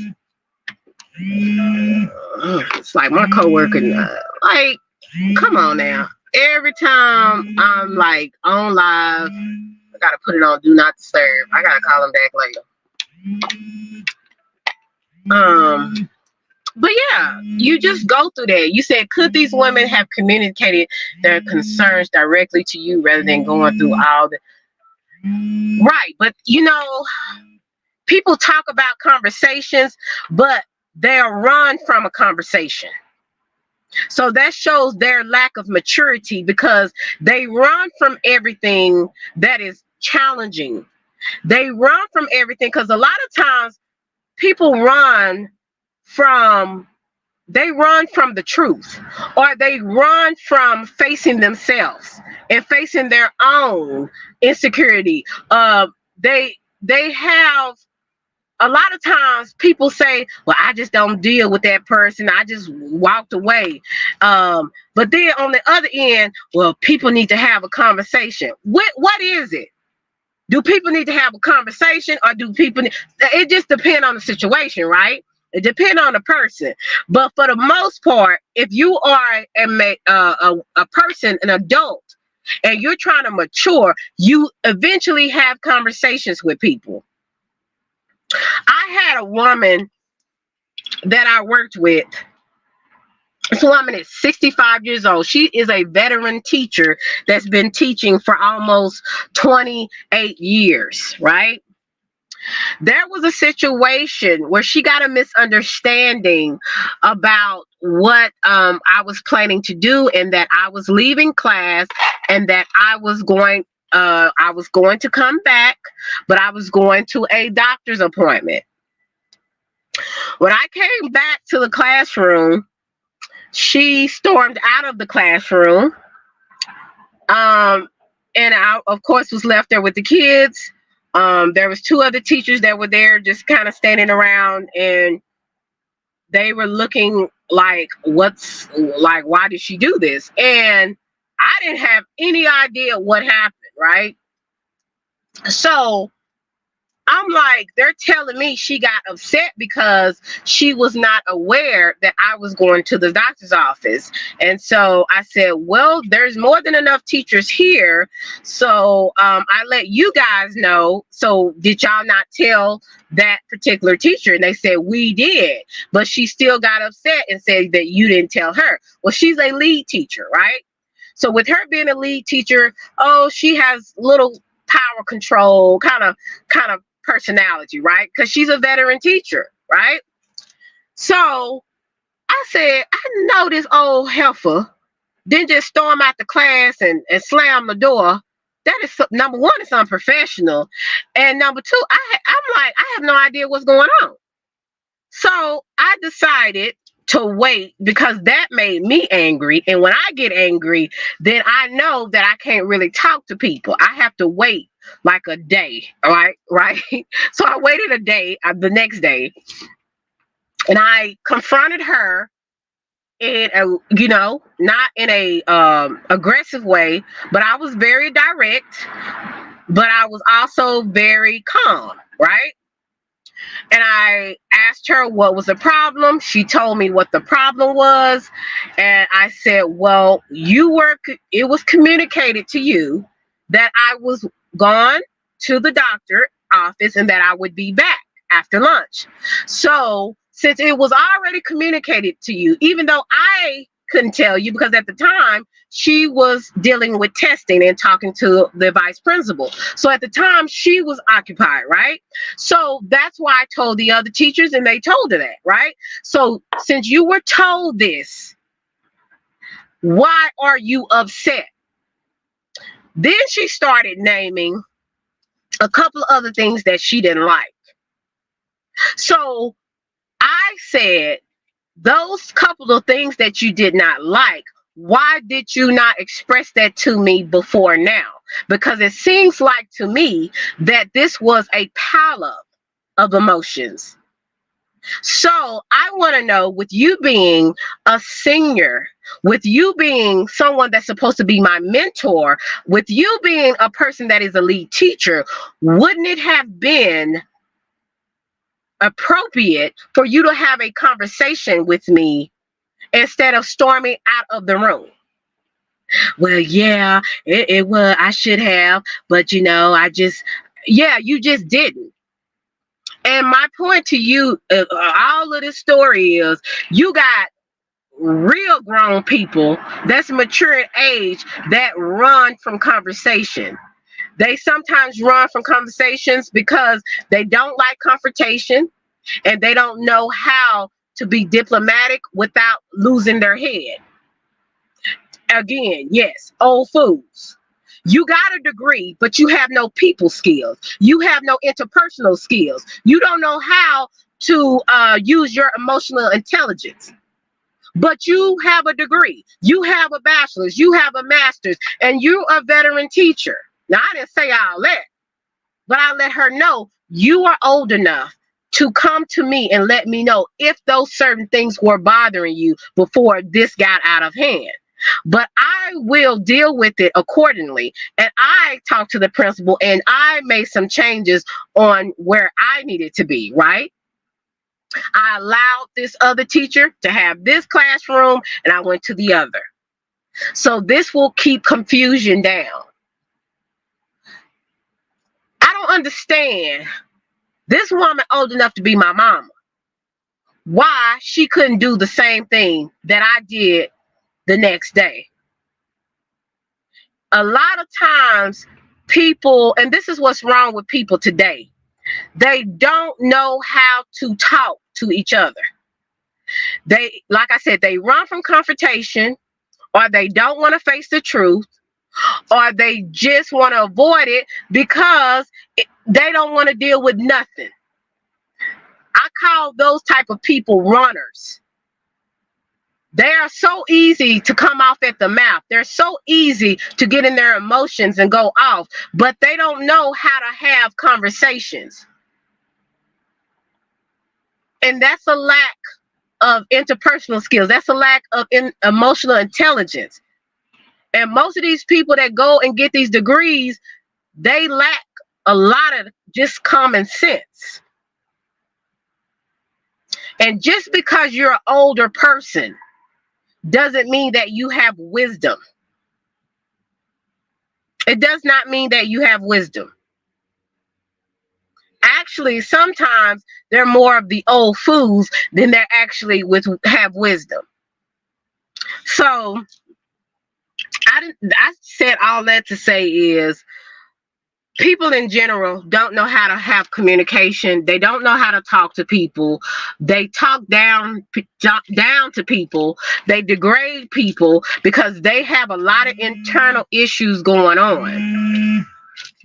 It's like my coworker, like, come on now. Every time I'm like on live, I gotta put it on do not disturb. I gotta call him back later. But yeah, you just go through that. You said, could these women have communicated their concerns directly to you rather than going through all the right? But people talk about conversations, but they'll run from a conversation. So that shows their lack of maturity because they run from everything that is challenging. They run from everything because a lot of times people run from the truth, or they run from facing themselves and facing their own insecurity. They have, a lot of times people say, well, I just don't deal with that person, I just walked away. But then on the other end, well, people need to have a conversation. What is it? Do people need to have a conversation, or do people it just depends on the situation, right? It depends on the person. But for the most part, if you are a person, an adult, and you're trying to mature, you eventually have conversations with people. I had a woman that I worked with. This woman is 65 years old. She is a veteran teacher that's been teaching for almost 28 years, right? There was a situation where she got a misunderstanding about what I was planning to do, and that I was leaving class, and that I was going to come back, but I was going to a doctor's appointment. When I came back to the classroom, she stormed out of the classroom, um, and I, of course, was left there with the kids. There was two other teachers that were there, just kind of standing around, and they were looking like, "What's like? Why did she do this?" And I didn't have any idea what happened, right? So I'm like, they're telling me she got upset because she was not aware that I was going to the doctor's office. And so I said, well, there's more than enough teachers here. So I let you guys know. So did y'all not tell that particular teacher? And they said, we did. But she still got upset and said that you didn't tell her. Well, she's a lead teacher, right? So with her being a lead teacher, oh, she has little power control kind of personality, right? Because she's a veteran teacher, right? So I said, I know this old heifer didn't just storm out the class and slam the door. That is, number one, it's unprofessional, and number two, I'm like, I have no idea what's going on. So I decided to wait, because that made me angry. And when I get angry, then I know that I can't really talk to people. I have to wait like a day, right? Right. So I waited a day, the next day, and I confronted her in a, not in a aggressive way, but I was very direct, but I was also very calm, right? And I asked her what was the problem. She told me what the problem was. And I said, well, it was communicated to you that I was gone to the doctor office and that I would be back after lunch. So since it was already communicated to you, even though I couldn't tell you, because at the time she was dealing with testing and talking to the vice principal. So at the time she was occupied, right? So that's why I told the other teachers, and they told her that, right? So since you were told this, why are you upset? Then she started naming a couple of other things that she didn't like. So I said, those couple of things that you did not like, why did you not express that to me before now? Because it seems like to me that this was a pileup of emotions. So I want to know, with you being a senior, with you being someone that's supposed to be my mentor, with you being a person that is a lead teacher, wouldn't it have been appropriate for you to have a conversation with me instead of storming out of the room? Well, yeah, it was. I should have, but you just didn't. And my point to you, all of this story is, you got real grown people that's mature in age that run from conversation. They sometimes run from conversations because they don't like confrontation, and they don't know how to be diplomatic without losing their head. Again, yes, old fools. You got a degree, but you have no people skills. You have no interpersonal skills. You don't know how to use your emotional intelligence. But you have a degree. You have a bachelor's. You have a master's. And you're a veteran teacher. Now, I didn't say all that, but I let her know you are old enough to come to me and let me know if those certain things were bothering you before this got out of hand. But I will deal with it accordingly. And I talked to the principal, and I made some changes on where I needed to be, right? I allowed this other teacher to have this classroom, and I went to the other. So this will keep confusion down. I don't understand. This woman old enough to be my mama, why she couldn't do the same thing that I did the next day. A lot of times people, and this is what's wrong with people today, they don't know how to talk to each other. They, like I said, they run from confrontation, or they don't want to face the truth, or they just want to avoid it because they don't want to deal with nothing. I call those type of people runners. They are so easy to come off at the mouth. They're so easy to get in their emotions and go off, but they don't know how to have conversations. And that's a lack of interpersonal skills. That's a lack of emotional intelligence. And most of these people that go and get these degrees, they lack a lot of just common sense. And just because you're an older person doesn't mean that you have wisdom. It does not mean that you have wisdom. Actually, sometimes they're more of the old fools than they're actually have wisdom. So I said all that to say is people in general don't know how to have communication. They don't know how to talk to people. They talk down to people. They degrade people because they have a lot of internal issues going on.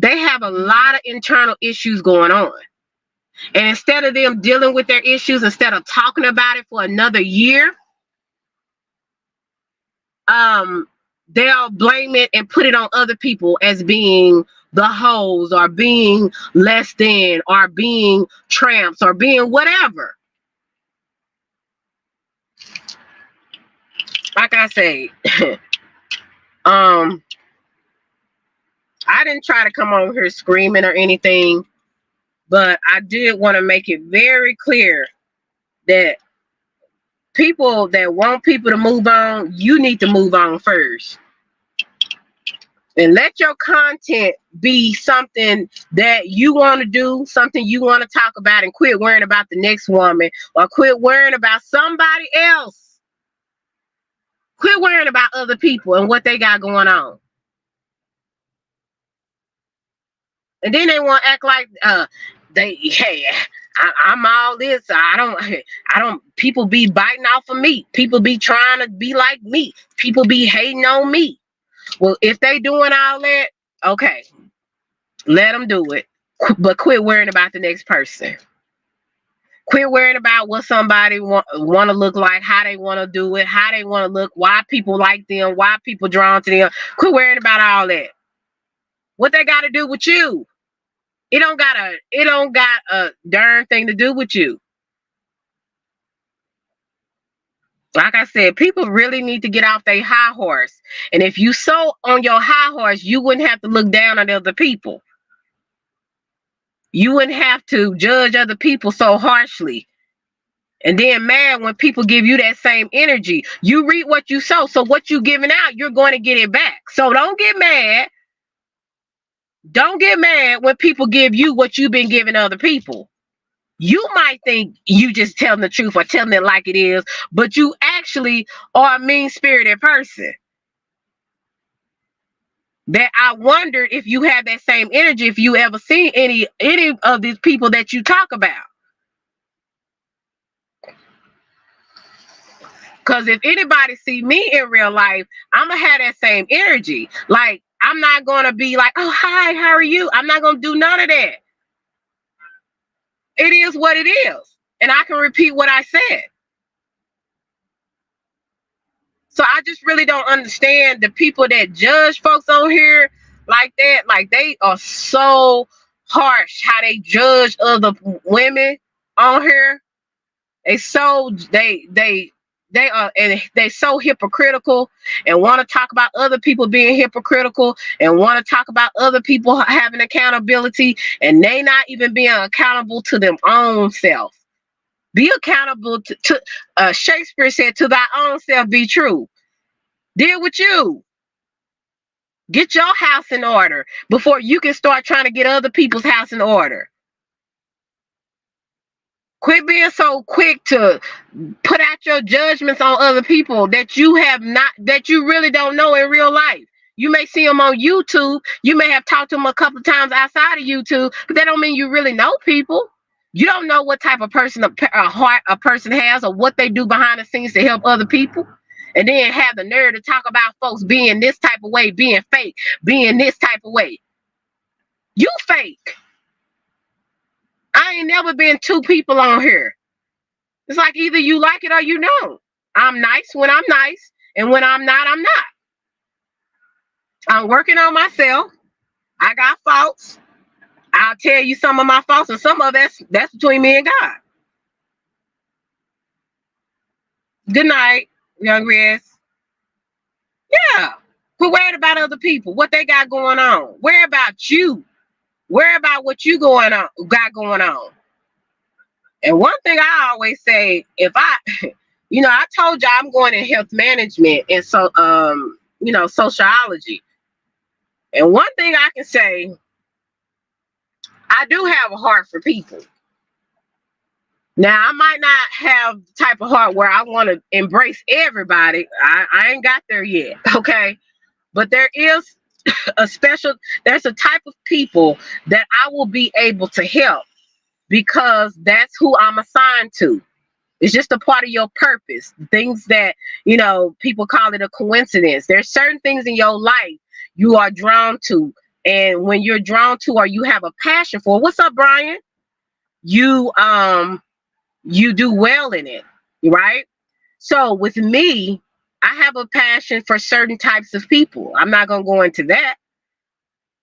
They have a lot of internal issues going on. And instead of them dealing with their issues, instead of talking about it for another year, they'll blame it and put it on other people as being the hoes, or being less than, or being tramps, or being whatever. Like I say, I didn't try to come over here screaming or anything, but I did want to make it very clear that people that want people to move on, you need to move on first. And let your content be something that you want to do, something you want to talk about, and quit worrying about the next woman, or quit worrying about somebody else. Quit worrying about other people and what they got going on. And then they want to act like I'm all this. I don't, people be biting off of me. People be trying to be like me. People be hating on me. Well, if they doing all that, okay, let them do it. But quit worrying about the next person. Quit worrying about what somebody want to look like, how they want to do it, how they want to look, why people like them, why people drawn to them. Quit worrying about all that. What they got to do with you? It don't got a darn thing to do with you. Like I said, people really need to get off their high horse. And if you so on your high horse, you wouldn't have to look down on other people. You wouldn't have to judge other people so harshly. And then mad when people give you that same energy. You reap what you sow. So what you giving out, you're going to get it back. So don't get mad. Don't get mad when people give you what you've been giving other people. You might think you just telling the truth or telling it like it is, but you actually are a mean-spirited person. That I wondered if you have that same energy, if you ever seen any of these people that you talk about. Because if anybody see me in real life, I'm going to have that same energy. Like, I'm not going to be like, oh, hi, how are you? I'm not going to do none of that. It is what it is. And I can repeat what I said. So I just really don't understand the people that judge folks on here like that. Like, they are so harsh how they judge other women on here. They so hypocritical and want to talk about other people being hypocritical and want to talk about other people having accountability, and they not even being accountable to their own self. Be accountable to Shakespeare said, to thy own self be true. Deal with you. Get your house in order before you can start trying to get other people's house in order. Quit being so quick to put out your judgments on other people that you have not, that you really don't know in real life. You may see them on YouTube. You may have talked to them a couple of times outside of YouTube, but that don't mean you really know people. You don't know what type of person, a heart a person has, or what they do behind the scenes to help other people. And then have the nerve to talk about folks being this type of way, being fake, being this type of way. You fake. I ain't never been two people on here. It's like either you like it or you don't. I'm nice when I'm nice, and when I'm not, I'm not. I'm working on myself. I got faults. I'll tell you some of my faults, and some of that's between me and God. Good night, young Riz. Yeah. Quit worried about other people, what they got going on. Worry about you. Worry about what you got going on. And one thing I always say, if I, I told you I'm going in health management and so, sociology. And one thing I can say, I do have a heart for people. Now, I might not have the type of heart where I want to embrace everybody. I ain't got there yet, okay? But there's a type of people that I will be able to help because that's who I'm assigned to. It's just a part of your purpose. Things that, people call it a coincidence. There's certain things in your life you are drawn to. And when you're drawn to or you have a passion for, what's up, Brian? You do well in it, right? So with me, I have a passion for certain types of people. I'm not going to go into that,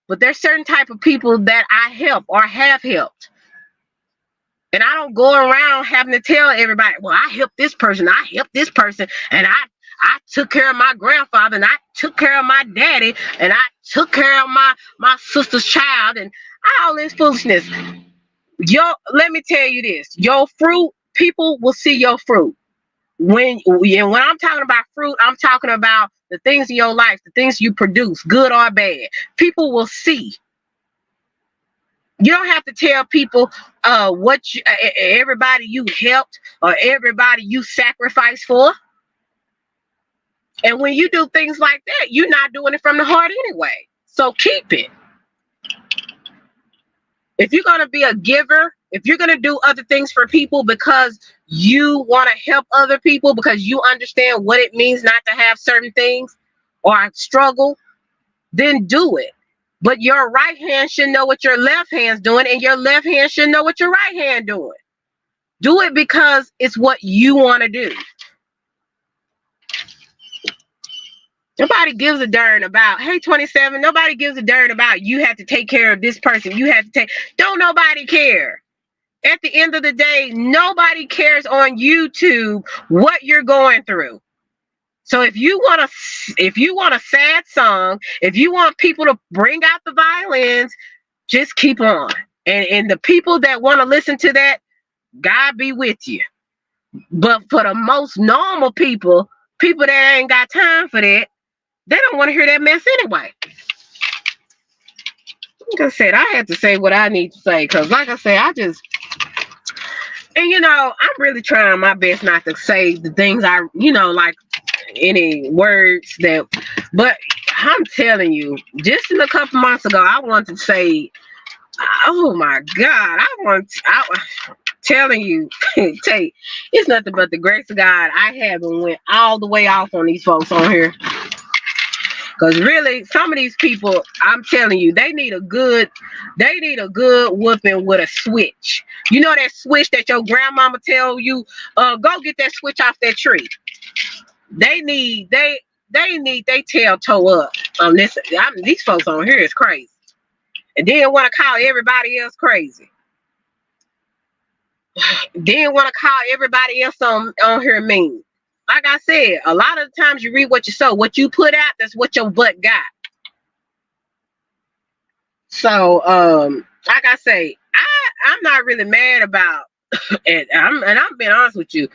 but there's certain type of people that I help or have helped. And I don't go around having to tell everybody, well, I helped this person, and I took care of my grandfather, and I took care of my daddy, and I took care of my sister's child, and all this foolishness. Let me tell you this, your fruit, people will see your fruit. When I'm talking about fruit, I'm talking about the things in your life, the things you produce, good or bad. People will see. You don't have to tell people everybody you helped or everybody you sacrificed for. And when you do things like that, you're not doing it from the heart anyway. So keep it. If you're going to be a giver, if you're going to do other things for people because you want to help other people, because you understand what it means not to have certain things or struggle, then do it. But your right hand should know what your left hand's doing, and your left hand should know what your right hand doing. Do it because it's what you want to do. Nobody gives a darn about, hey, 27, nobody gives a darn about you have to take care of this person. Don't nobody care. At the end of the day, nobody cares on YouTube what you're going through. So if you want a sad song, if you want people to bring out the violins, just keep on. And the people that want to listen to that, God be with you. But for the most normal people that ain't got time for that, they don't want to hear that mess anyway. Like I said, I had to say what I need to say because, like I said, I'm really trying my best not to say the things like any words that, but I'm telling you, just a couple months ago, I wanted to say, oh my God, I'm telling you, Tate, it's nothing but the grace of God. I haven't went all the way off on these folks on here. Because really, some of these people, I'm telling you, they need a good whooping with a switch. You know that switch that your grandmama tell you, go get that switch off that tree. They need they tail toe up on this. These folks on here is crazy. And then want to call everybody else crazy. Then want to call everybody else on here mean. Like I said, a lot of the times you read what you sow. What you put out, that's what your butt got. So, like I say, I'm not really mad about it. I'm being honest with you.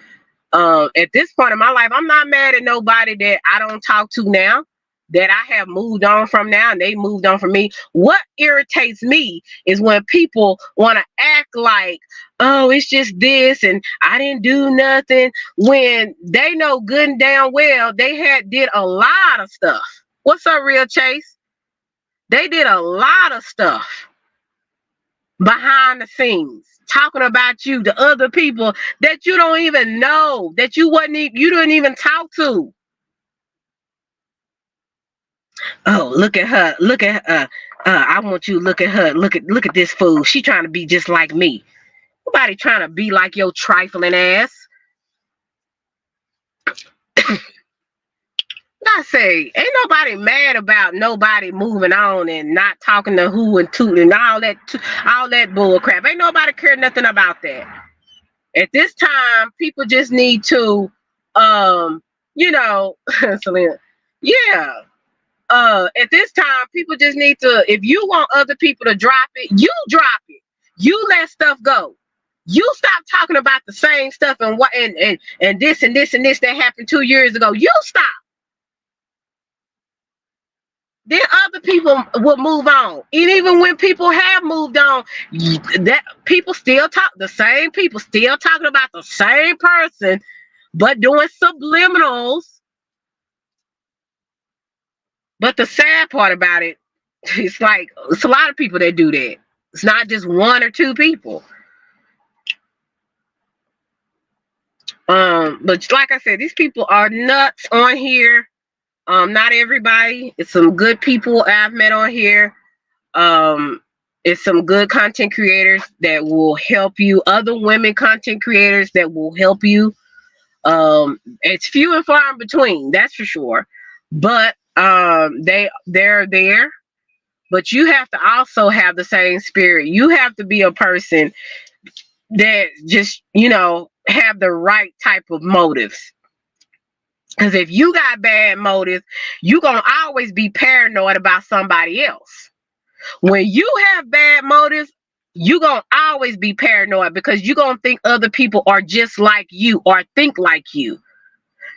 At this point in my life, I'm not mad at nobody that I don't talk to now, that I have moved on from now, and they moved on from me. What irritates me is when people want to act like, oh, it's just this and I didn't do nothing, when they know good and damn well they had did a lot of stuff. What's up, Real Chase? They did a lot of stuff behind the scenes, talking about you to other people that you don't even know, that you didn't even talk to. Oh, look at her. Look at her. I want you to look at her. Look at this fool. She trying to be just like me. Nobody trying to be like your trifling ass. I say, ain't nobody mad about nobody moving on and not talking to who and toot and all that bull crap. Ain't nobody care nothing about that. At this time, people just need to, you know, Selena, yeah. At this time, people just need to, if you want other people to drop it, you drop it. You let stuff go. You stop talking about the same stuff and what and this and this and this that happened 2 years ago. You stop. Then other people will move on. And even when people have moved on, that people still talk, the same people still talking about the same person, but doing subliminals. But the sad part about it, it's like it's a lot of people that do that. It's not just one or two people. But like I said, these people are nuts on here. Not everybody. It's some good people I've met on here. It's some good content creators that will help you. Other women content creators that will help you. It's few and far in between, that's for sure. But they're there. But you have to also have the same spirit. You have to be a person that just, have the right type of motives. Because if you got bad motives, you're going to always be paranoid about somebody else. When you have bad motives, you're going to always be paranoid because you're going to think other people are just like you or think like you.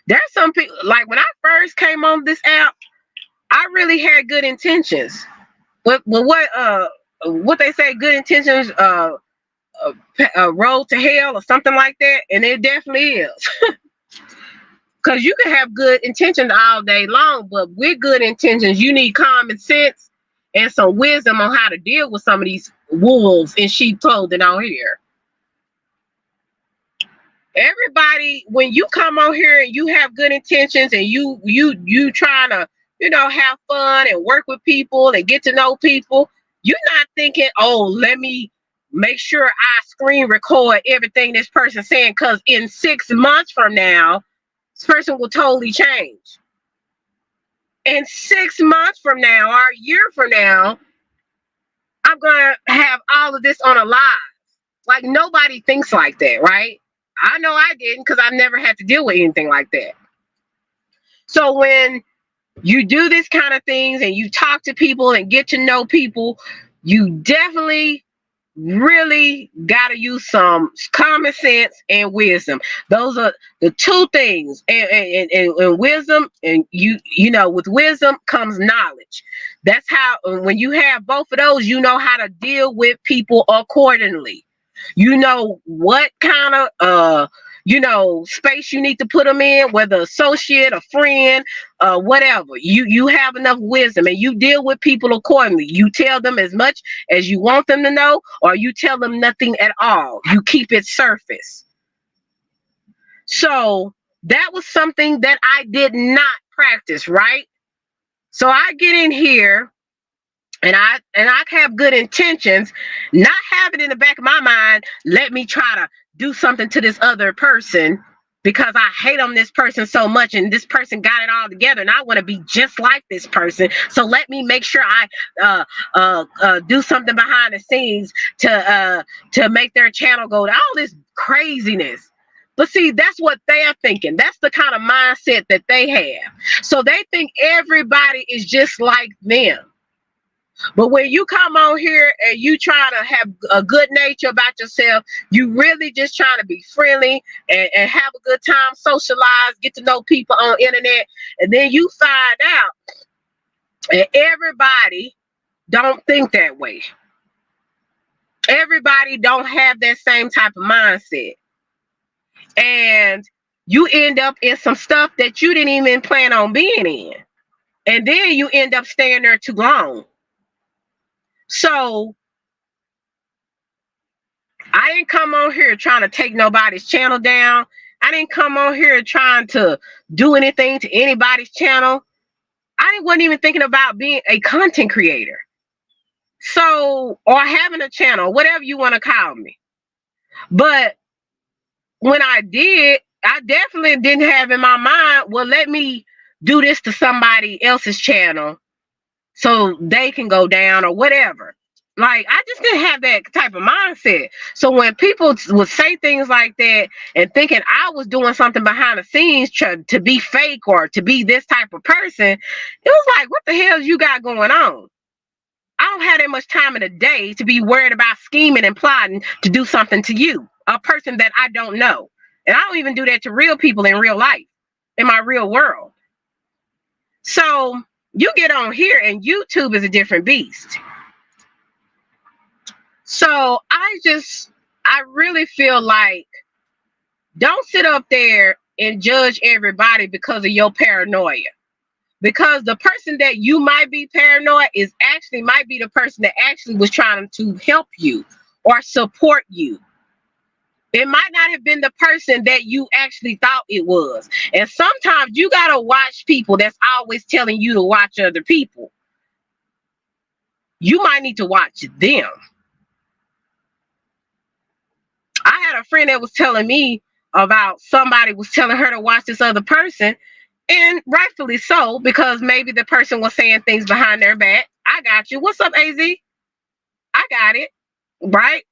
There's some people, like when I first came on this app, I really had good intentions. What they say, good intentions, road to hell or something like that, and it definitely is. Because you can have good intentions all day long, but with good intentions, you need common sense and some wisdom on how to deal with some of these wolves in sheep clothing out here. Everybody, when you come on here and you have good intentions and you trying to, have fun and work with people and get to know people, you're not thinking, oh, let me make sure I screen record everything this person's saying, because in 6 months from now, this person will totally change. In 6 months from now or a year from now, I'm going to have all of this on a live. Like, nobody thinks like that, right? I know I didn't, because I've never had to deal with anything like that. So when you do this kind of things and you talk to people and get to know people, you definitely really got to use some common sense and wisdom. Those are the two things. And wisdom, and with wisdom comes knowledge. That's how, when you have both of those, you know how to deal with people accordingly. You know what kind of space you need to put them in, whether associate, a friend, whatever. You have enough wisdom and you deal with people accordingly. You tell them as much as you want them to know, or you tell them nothing at all. You keep it surface. So that was something that I did not practice, right? So I get in here and I have good intentions, not have it in the back of my mind, let me try to do something to this other person because I hate on this person so much and this person got it all together and I want to be just like this person. So let me make sure I do something behind the scenes to make their channel go to all this craziness. But see, that's what they are thinking. That's the kind of mindset that they have. So they think everybody is just like them. But when you come on here and you try to have a good nature about yourself, you really just trying to be friendly and have a good time, socialize, get to know people on internet, and then you find out that everybody don't think that way. Everybody don't have that same type of mindset. And you end up in some stuff that you didn't even plan on being in. And then you end up staying there too long. So I didn't come on here trying to take nobody's channel down. I didn't come on here trying to do anything to anybody's channel. Wasn't even thinking about being a content creator. So, or having a channel, whatever you want to call me. But when I did, I definitely didn't have in my mind, well, let me do this to somebody else's channel so they can go down or whatever. Like, I just didn't have that type of mindset. So when people would say things like that and thinking I was doing something behind the scenes to be fake or to be this type of person, it was like, what the hell you got going on? I don't have that much time in a day to be worried about scheming and plotting to do something to you, a person that I don't know. And I don't even do that to real people in real life, in my real world. So you get on here and YouTube is a different beast. So I really feel like don't sit up there and judge everybody because of your paranoia. Because the person that you might be paranoid is actually might be the person that actually was trying to help you or support you. It might not have been the person that you actually thought it was. And sometimes you got to watch people that's always telling you to watch other people. You might need to watch them. I had a friend that was telling me about somebody was telling her to watch this other person. And rightfully so, because maybe the person was saying things behind their back. I got you. What's up, AZ? I got it. Right?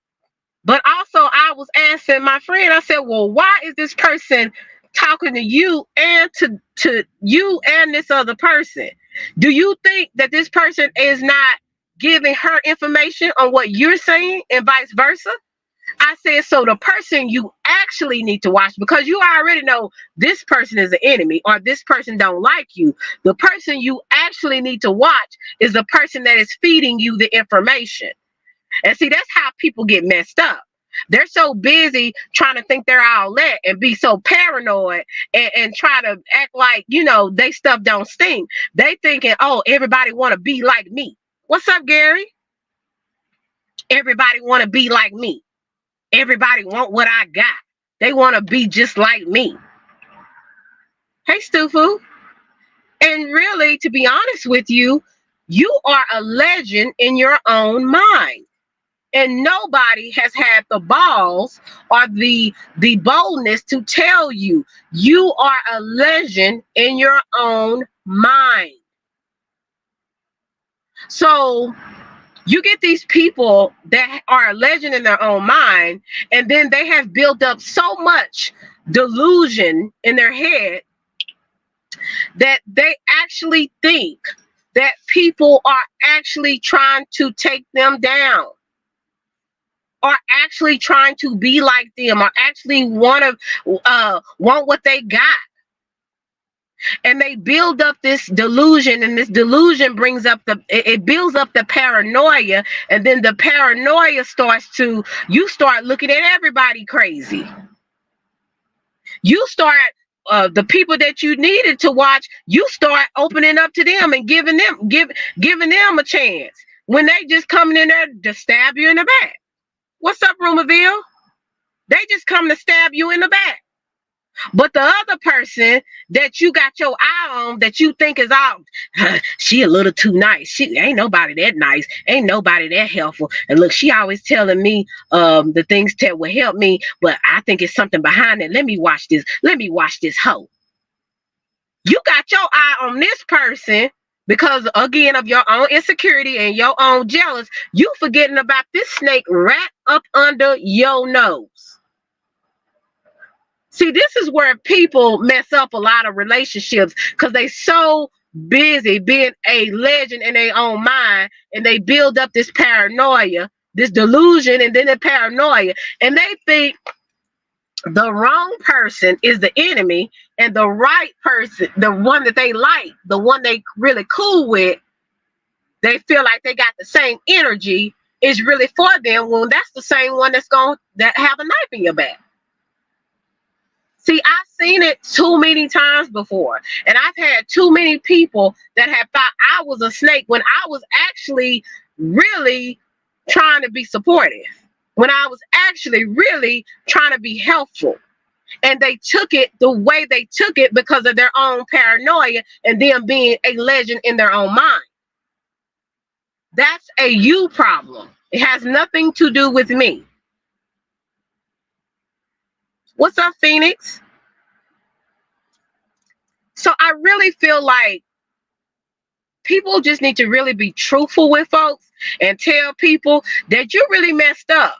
But also I was asking my friend, I said, well, why is this person talking to you and to you and this other person? Do you think that this person is not giving her information on what you're saying and vice versa? I said, so the person you actually need to watch, because you already know this person is an enemy or this person don't like you. The person you actually need to watch is the person that is feeding you the information. And see, that's how people get messed up. They're so busy trying to think they're all that and be so paranoid and try to act like, you know, they stuff don't stink. They thinking, oh, everybody want to be like me. What's up, Gary? Everybody want to be like me. Everybody want what I got. They want to be just like me. Hey, Stufu. And really, to be honest with you, you are a legend in your own mind. And nobody has had the balls or the boldness to tell you you are a legend in your own mind. So you get these people that are a legend in their own mind, and then they have built up so much delusion in their head that they actually think that people are actually trying to take them down, or actually trying to be like them, or actually want what they got. And they build up this delusion, and this delusion brings up it builds up the paranoia, and then the paranoia you start looking at everybody crazy. You start the people that you needed to watch, you start opening up to them and giving them a chance when they just coming in there to stab you in the back. What's up, Rumaville? They just come to stab you in the back. But the other person that you got your eye on, that you think is out, she a little too nice. She ain't nobody that nice. Ain't nobody that helpful. And look, she always telling me the things that will help me, but I think it's something behind it. Let me watch this. Let me watch this hoe. You got your eye on this person because, again, of your own insecurity and your own jealous. You forgetting about this snake right up under your nose. See, this is where people mess up a lot of relationships because they so busy being a legend in their own mind, and they build up this paranoia, this delusion, and then the paranoia, and they think the wrong person is the enemy, and the right person, the one that they like, the one they really cool with, they feel like they got the same energy, is really for them, when that's the same one that's going that have a knife in your back. See, I've seen it too many times before, and I've had too many people that have thought I was a snake when I was actually really trying to be supportive, when I was actually really trying to be helpful. And they took it the way they took it because of their own paranoia and them being a legend in their own mind. That's a you problem. It has nothing to do with me. What's up, Phoenix? So I really feel like people just need to really be truthful with folks and tell people that you really messed up.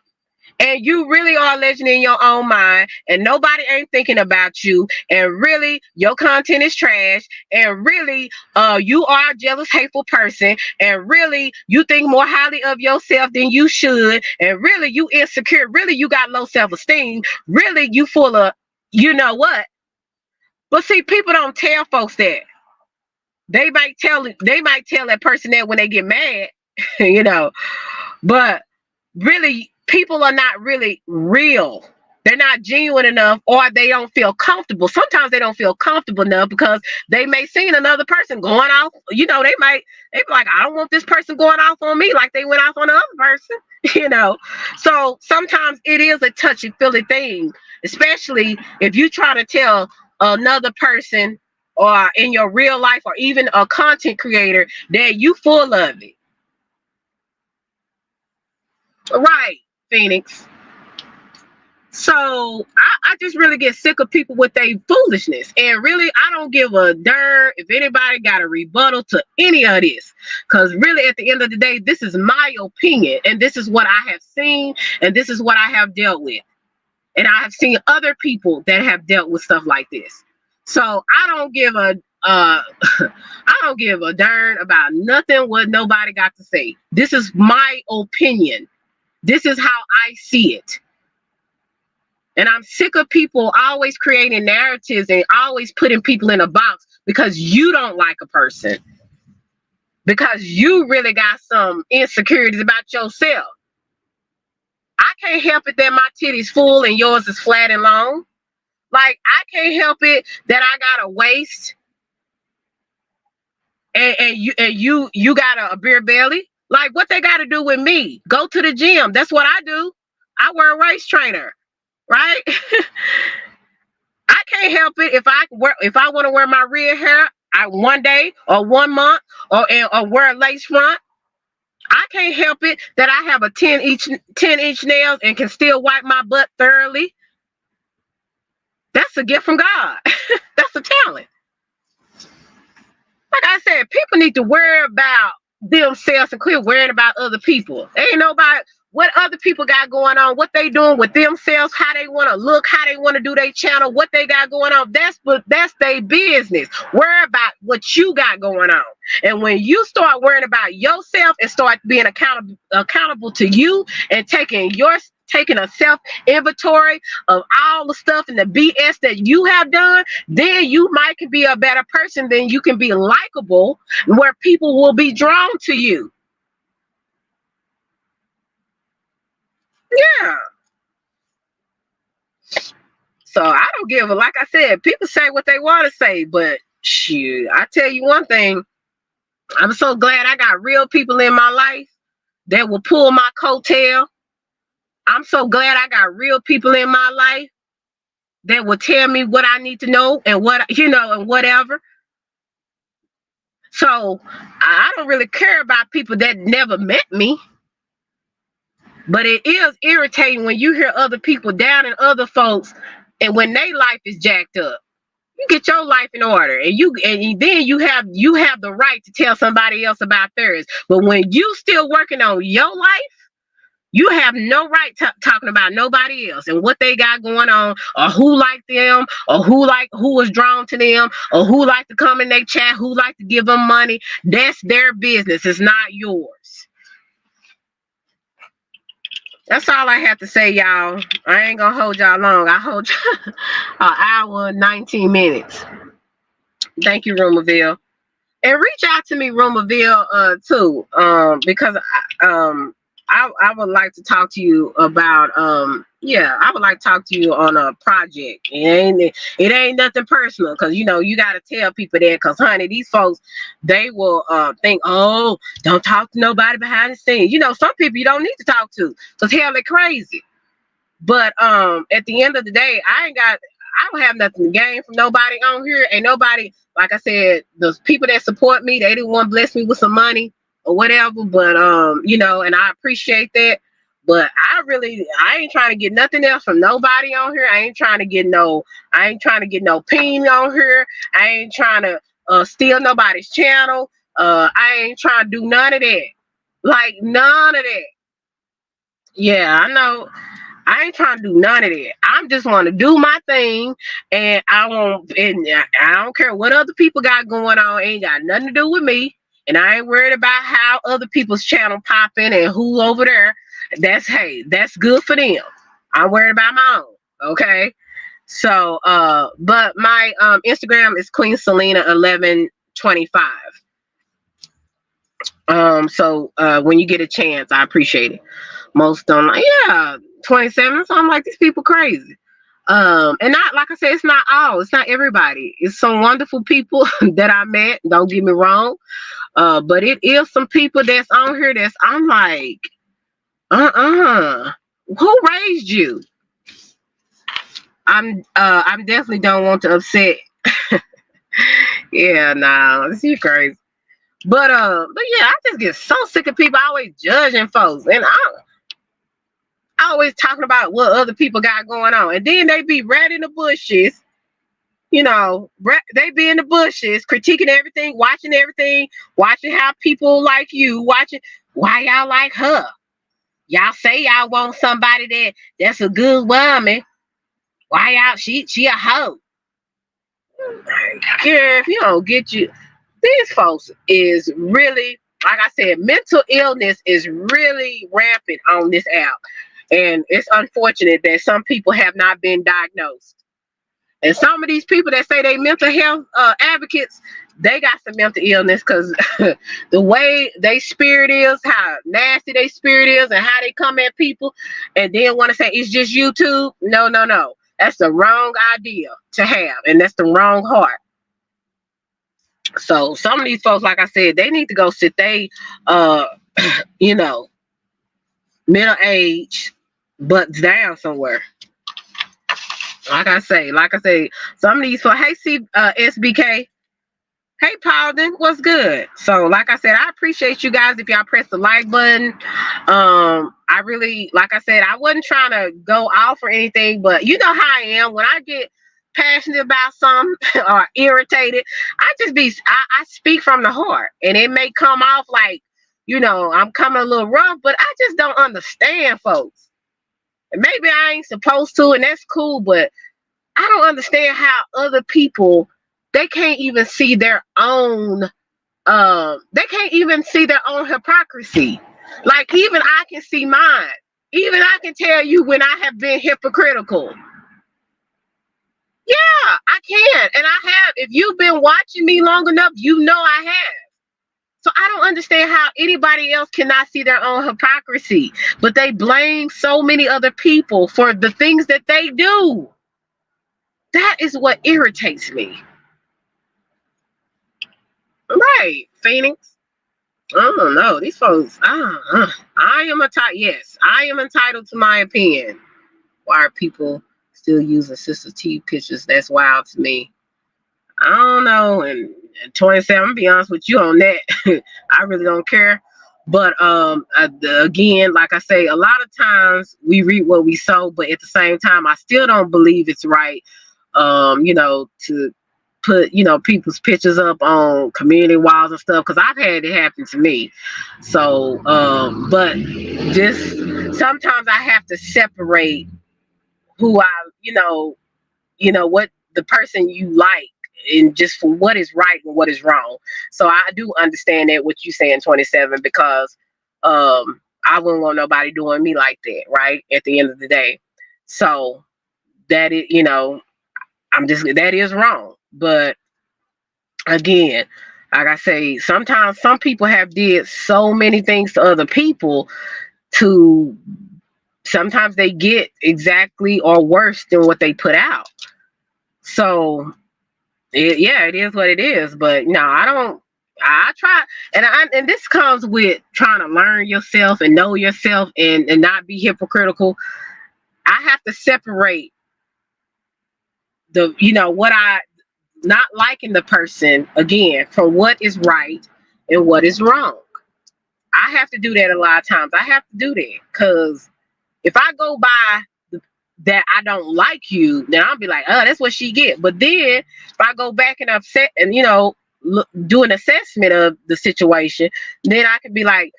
And you really are a legend in your own mind, and nobody ain't thinking about you, and really your content is trash, and really you are a jealous, hateful person, and really you think more highly of yourself than you should, and really you insecure, really you got low self-esteem, really you full of you know what. But see, people don't tell folks that. They might tell that person that when they get mad, you know, but really people are not really real. They're not genuine enough, or they don't feel comfortable. Sometimes they don't feel comfortable enough because they may see another person going off. You know, they be like, I don't want this person going off on me like they went off on the other person. You know, so sometimes it is a touchy feely thing, especially if you try to tell another person or in your real life or even a content creator that you full of it. Right, Phoenix. So I just really get sick of people with their foolishness. And really, I don't give a darn if anybody got a rebuttal to any of this. Because really, at the end of the day, this is my opinion. And this is what I have seen. And this is what I have dealt with. And I have seen other people that have dealt with stuff like this. So I don't give a I don't give a darn about nothing what nobody got to say. This is my opinion. This is how I see it. And I'm sick of people always creating narratives and always putting people in a box because you don't like a person. Because you really got some insecurities about yourself. I can't help it that my titty's full and yours is flat and long. Like, I can't help it that I got a waist and you got a beer belly. Like, what they got to do with me? Go to the gym. That's what I do. I wear a waist trainer, right? I can't help it if I want to wear my real hair one day or 1 month or wear a lace front. I can't help it that I have a 10-inch nails and can still wipe my butt thoroughly. That's a gift from God. That's a talent. Like I said, people need to worry about themselves and quit worrying about other people. Ain't nobody what other people got going on, what they doing with themselves, how they want to look, how they want to do their channel, what they got going on. That's their business. Worry about what you got going on. And when you start worrying about yourself and start being accountable to you and taking a self inventory of all the stuff and the BS that you have done, then you might can be a better person. Then you can be likable where people will be drawn to you. Yeah. So I don't give a, like I said, people say what they want to say, but shoot, I tell you one thing, I'm so glad I got real people in my life that will pull my coattail. I'm so glad I got real people in my life that will tell me what I need to know and and whatever. So I don't really care about people that never met me. But it is irritating when you hear other people down and other folks, and when their life is jacked up. You get your life in order, and then you have the right to tell somebody else about theirs. But when you still working on your life, You have no right talking about nobody else and what they got going on, or who liked them, or who was drawn to them, or who liked to come in their chat, who liked to give them money. That's their business. It's not yours. That's all I have to say, y'all. I ain't gonna hold y'all long. I hold y'all an hour and 19 minutes. Thank you, Rumaville. And reach out to me, Rumaville, too, because I would like to talk to you about I would like to talk to you on a project. It ain't nothing personal, because you got to tell people that, because honey, these folks, they will think, oh, don't talk to nobody behind the scenes. Some people you don't need to talk to, because hell, they're crazy. But at the end of the day, I don't have nothing to gain from nobody on here. Ain't nobody, like I said, the people that support me, they didn't want to bless me with some money or whatever. But and I appreciate that. But I ain't trying to get nothing else from nobody on here. I ain't trying to get no ping on here. I ain't trying to steal nobody's channel. I ain't trying to do none of that. Like, none of that. Yeah, I know. I ain't trying to do none of that. I'm just want to do my thing, and I don't care what other people got going on. Ain't got nothing to do with me, and I ain't worried about how other people's channel popping and who over there. That's good for them. I'm worried about my own. Okay. So, but my Instagram is Queen Selena 1125. So when you get a chance, I appreciate it. Most don't like, yeah, 27. So I'm like, these people crazy. And not, like I said, it's not everybody. It's some wonderful people that I met. Don't get me wrong. But it is some people that's on here that's, I'm like, who raised you? I'm definitely don't want to upset. Yeah, nah, this is crazy. But yeah, I just get so sick of people always judging folks, and I always talking about what other people got going on, and then they be right in the bushes. They be in the bushes critiquing everything, watching how people like you, watching why y'all like her. Y'all say y'all want somebody that's a good woman. Why y'all she a hoe? Girl, if you don't get you, these folks is really, like I said, mental illness is really rampant on this app. And it's unfortunate that some people have not been diagnosed. And some of these people that say they mental health advocates, they got some mental illness, because the way they spirit is, how nasty they spirit is, and how they come at people, and then want to say it's just YouTube. No. That's the wrong idea to have, and that's the wrong heart. So some of these folks, like I said, they need to go sit they middle age butts down somewhere. Like I say, some of these folks, hey, SBK, hey, Paulden, what's good? So, like I said, I appreciate you guys if y'all press the like button. I really, like I said, I wasn't trying to go off or anything, but you know how I am. When I get passionate about something or irritated, I speak from the heart, and it may come off like, I'm coming a little rough, but I just don't understand folks. And maybe I ain't supposed to, and that's cool, but I don't understand how other people, they can't even see their own hypocrisy. Like, even I can see mine. Even I can tell you when I have been hypocritical. Yeah, I can. And I have. If you've been watching me long enough, you know I have. So I don't understand how anybody else cannot see their own hypocrisy, but they blame so many other people for the things that they do. That is what irritates me. Right, Phoenix. I don't know. These folks, I am entitled to my opinion. Why are people still using Sister T pictures? That's wild to me. I don't know. And 27, I'm gonna be honest with you on that. I really don't care. But again, like I say, a lot of times we reap what we sow, but at the same time, I still don't believe it's right. To put, people's pictures up on community walls and stuff, because I've had it happen to me. So, but just sometimes I have to separate who I, you know, what the person you like, and just for what is right and what is wrong. So I do understand that what you saying, 27, because I wouldn't want nobody doing me like that, right? At the end of the day. So that is, that is wrong. But again, like I say, sometimes some people have did so many things to other people to sometimes they get exactly or worse than what they put out. So yeah, it is what it is. But no, I don't. I try, and this comes with trying to learn yourself and know yourself, and not be hypocritical. I have to separate the, what I not liking the person again from what is right and what is wrong. I have to do that a lot of times. I have to do that because if I go by that I don't like you, then I'll be like, oh, that's what she get. But then if I go back and upset and do an assessment of the situation, then I can be like,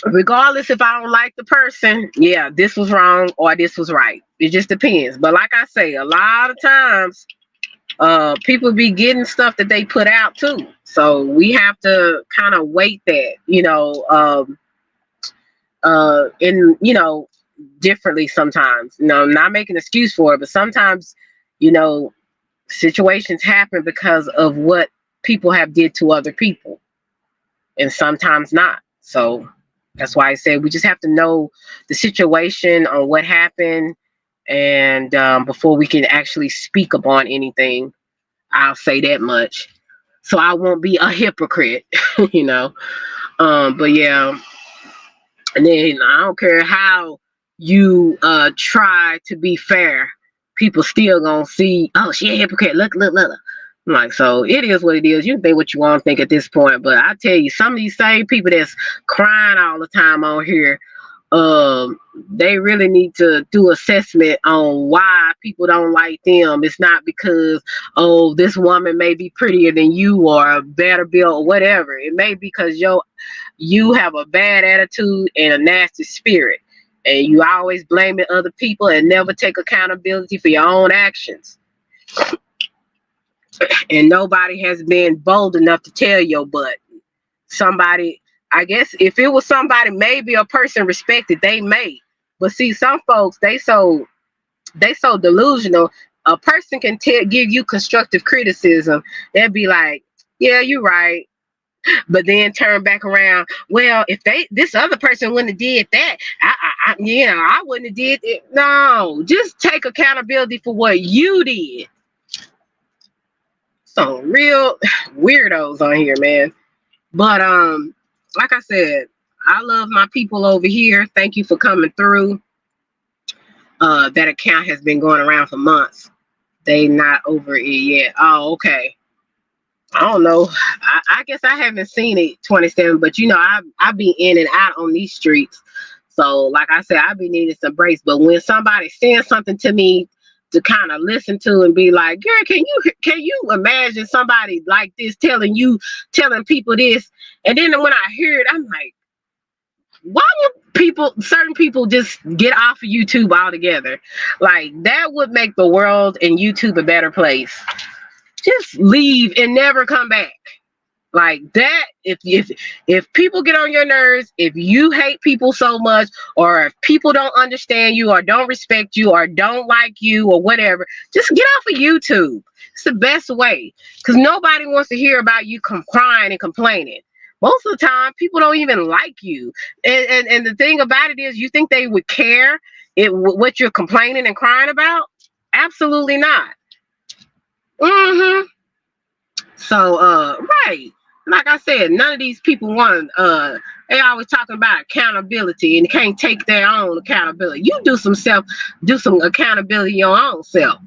regardless if I don't like the person, yeah, this was wrong or this was right. It just depends. But like I say, a lot of times people be getting stuff that they put out too. So we have to kind of weight that, in differently sometimes. I'm not making an excuse for it, but sometimes, situations happen because of what people have did to other people, and sometimes not. So that's why I said we just have to know the situation on what happened, and before we can actually speak upon anything. I'll say that much, so I won't be a hypocrite, But yeah, and then I don't care how you try to be fair, people still gonna see, oh, she a hypocrite. Look, look, look. I'm like, so it is what it is. You can think what you want to think at this point, but I tell you, some of these same people that's crying all the time on here, they really need to do assessment on why people don't like them. It's not because, oh, this woman may be prettier than you or better built or whatever. It may be because you have a bad attitude and a nasty spirit, and you always blaming other people and never take accountability for your own actions. And nobody has been bold enough to tell your butt. Somebody, I guess if it was somebody, maybe a person respected, they may. But see, some folks, they so delusional. A person can give you constructive criticism. They'll be like, yeah, you're right. But then turn back around. Well, if this other person wouldn't have did that, I wouldn't have did it. No, just take accountability for what you did. Some real weirdos on here, man. But like I said, I love my people over here. Thank you for coming through. That account has been going around for months. They not over it yet. Oh, okay. I don't know. I guess I haven't seen it 27, but I be in and out on these streets. So like I said, I be needing some breaks. But when somebody sends something to me to kind of listen to and be like, girl, can you imagine somebody like this telling people this? And then when I hear it, I'm like, why would certain people just get off of YouTube altogether? Like, that would make the world and YouTube a better place. Just leave and never come back. Like that, if people get on your nerves, if you hate people so much, or if people don't understand you or don't respect you or don't like you or whatever, just get off of YouTube. It's the best way, because nobody wants to hear about you crying and complaining. Most of the time, people don't even like you. And the thing about it is, you think they would care what you're complaining and crying about? Absolutely not. So, right. Like I said, none of these people want, they always talking about accountability and can't take their own accountability. You do some accountability your own self.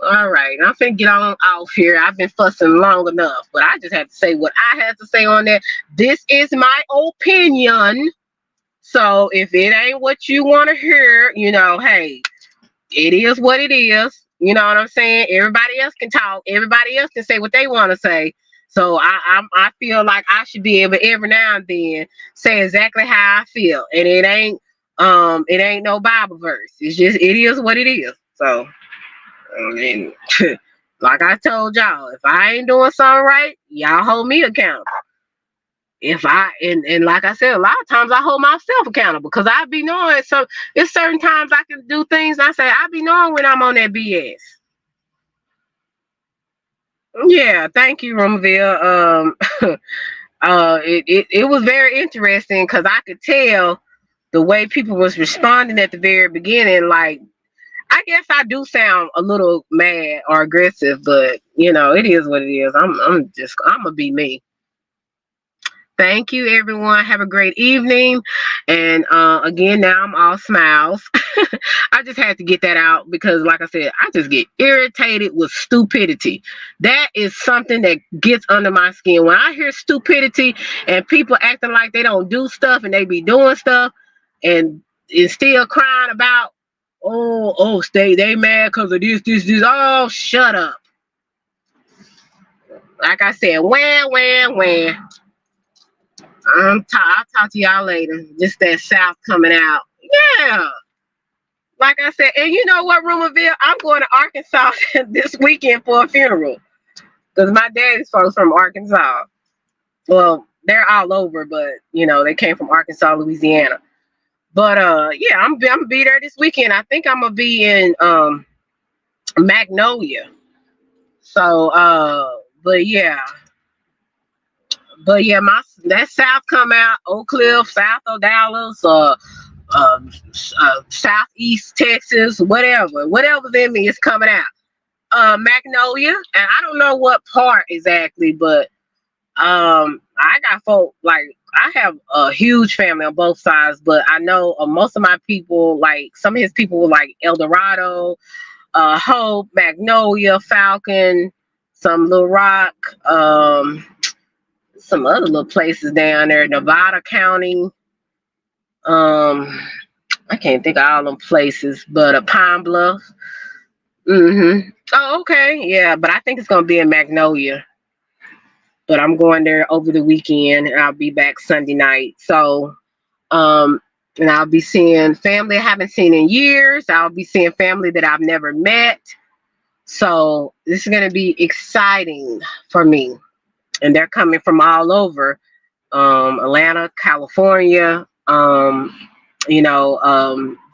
All right, I'm finna get on off here. I've been fussing long enough, but I just had to say what I had to say on that. This is my opinion. So if it ain't what you want to hear, hey, it is what it is. You know what I'm saying? Everybody else can talk. Everybody else can say what they want to say. So I feel like I should be able every now and then say exactly how I feel, and it ain't no Bible verse. It's just it is what it is. So I mean, like I told y'all, if I ain't doing something right, y'all hold me accountable. If I and like I said, a lot of times I hold myself accountable because I be knowing. So it's certain times I can do things. I say I be knowing when I'm on that BS. Yeah, thank you, Rumville. It was very interesting because I could tell the way people was responding at the very beginning. Like, I guess I do sound a little mad or aggressive, but it is what it is. I'm gonna be me. Thank you, everyone. Have a great evening. And again, now I'm all smiles. I just had to get that out because, like I said, I just get irritated with stupidity. That is something that gets under my skin. When I hear stupidity and people acting like they don't do stuff and they be doing stuff and is still crying about, they mad because of this. Oh, shut up. Like I said, when. I'll talk to y'all later. Just that South coming out. Yeah. Like I said, and you know what, Rumorville? I'm going to Arkansas this weekend for a funeral. Because my daddy's folks from Arkansas. Well, they're all over, but they came from Arkansas, Louisiana. But yeah, I'm gonna be there this weekend. I think I'm gonna be in Magnolia. So but yeah. My that South come out, Oak Cliff, South of Dallas, Southeast Texas, whatever's in me is coming out. Magnolia, and I don't know what part exactly, but I got folk like I have a huge family on both sides, but I know most of my people, like some of his people, were like El Dorado, Hope, Magnolia, Falcon, some Little Rock, some other little places down there, Nevada County. I can't think of all them places, but Pine Bluff. Oh, okay, yeah, but I think it's gonna be in Magnolia. But I'm going there over the weekend, and I'll be back Sunday night. So, and I'll be seeing family I haven't seen in years. I'll be seeing family that I've never met. So this is gonna be exciting for me, and they're coming from all over, Atlanta, California,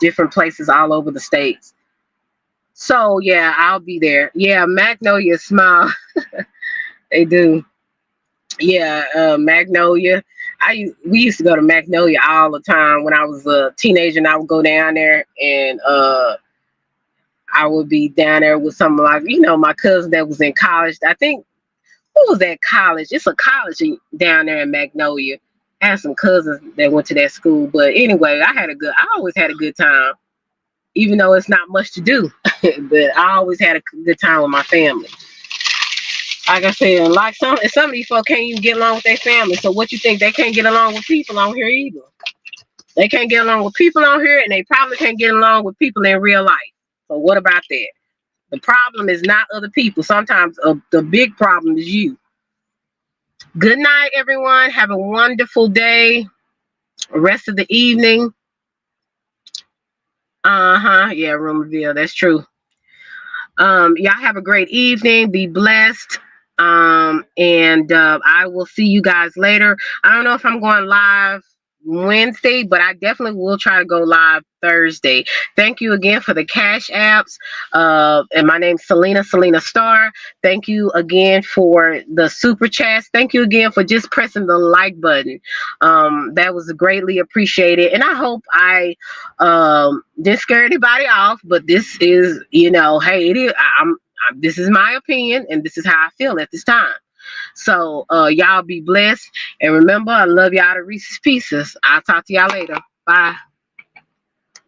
different places all over the states. So yeah, I'll be there. Yeah, Magnolia smile. They do. Yeah, Magnolia. We used to go to Magnolia all the time when I was a teenager, and I would go down there, and I would be down there with some of my cousin that was in college. I think who was at college? It's a college down there in Magnolia. I had some cousins that went to that school, but anyway, I always had a good time, even though it's not much to do. But I always had a good time with my family. Like I said, like some of these folks can't even get along with their family. So what you think? They can't get along with people on here either. They can't get along with people on here, and they probably can't get along with people in real life. So what about that? The problem is not other people. Sometimes the big problem is you. Good night, everyone. Have a wonderful day. Rest of the evening. Yeah, room reveal. That's true. Y'all have a great evening. Be blessed. And I will see you guys later. I don't know if I'm going live Wednesday, but I definitely will try to go live Thursday. Thank you again for the cash apps. And my name's Selena Star. Thank you again for the super chats. Thank you again for just pressing the like button. That was greatly appreciated. And I hope I didn't scare anybody off, but this is, hey, it is, this is my opinion, and this is how I feel at this time. So y'all be blessed, and remember, I love y'all to Reese's Pieces. I'll talk to y'all later. Bye.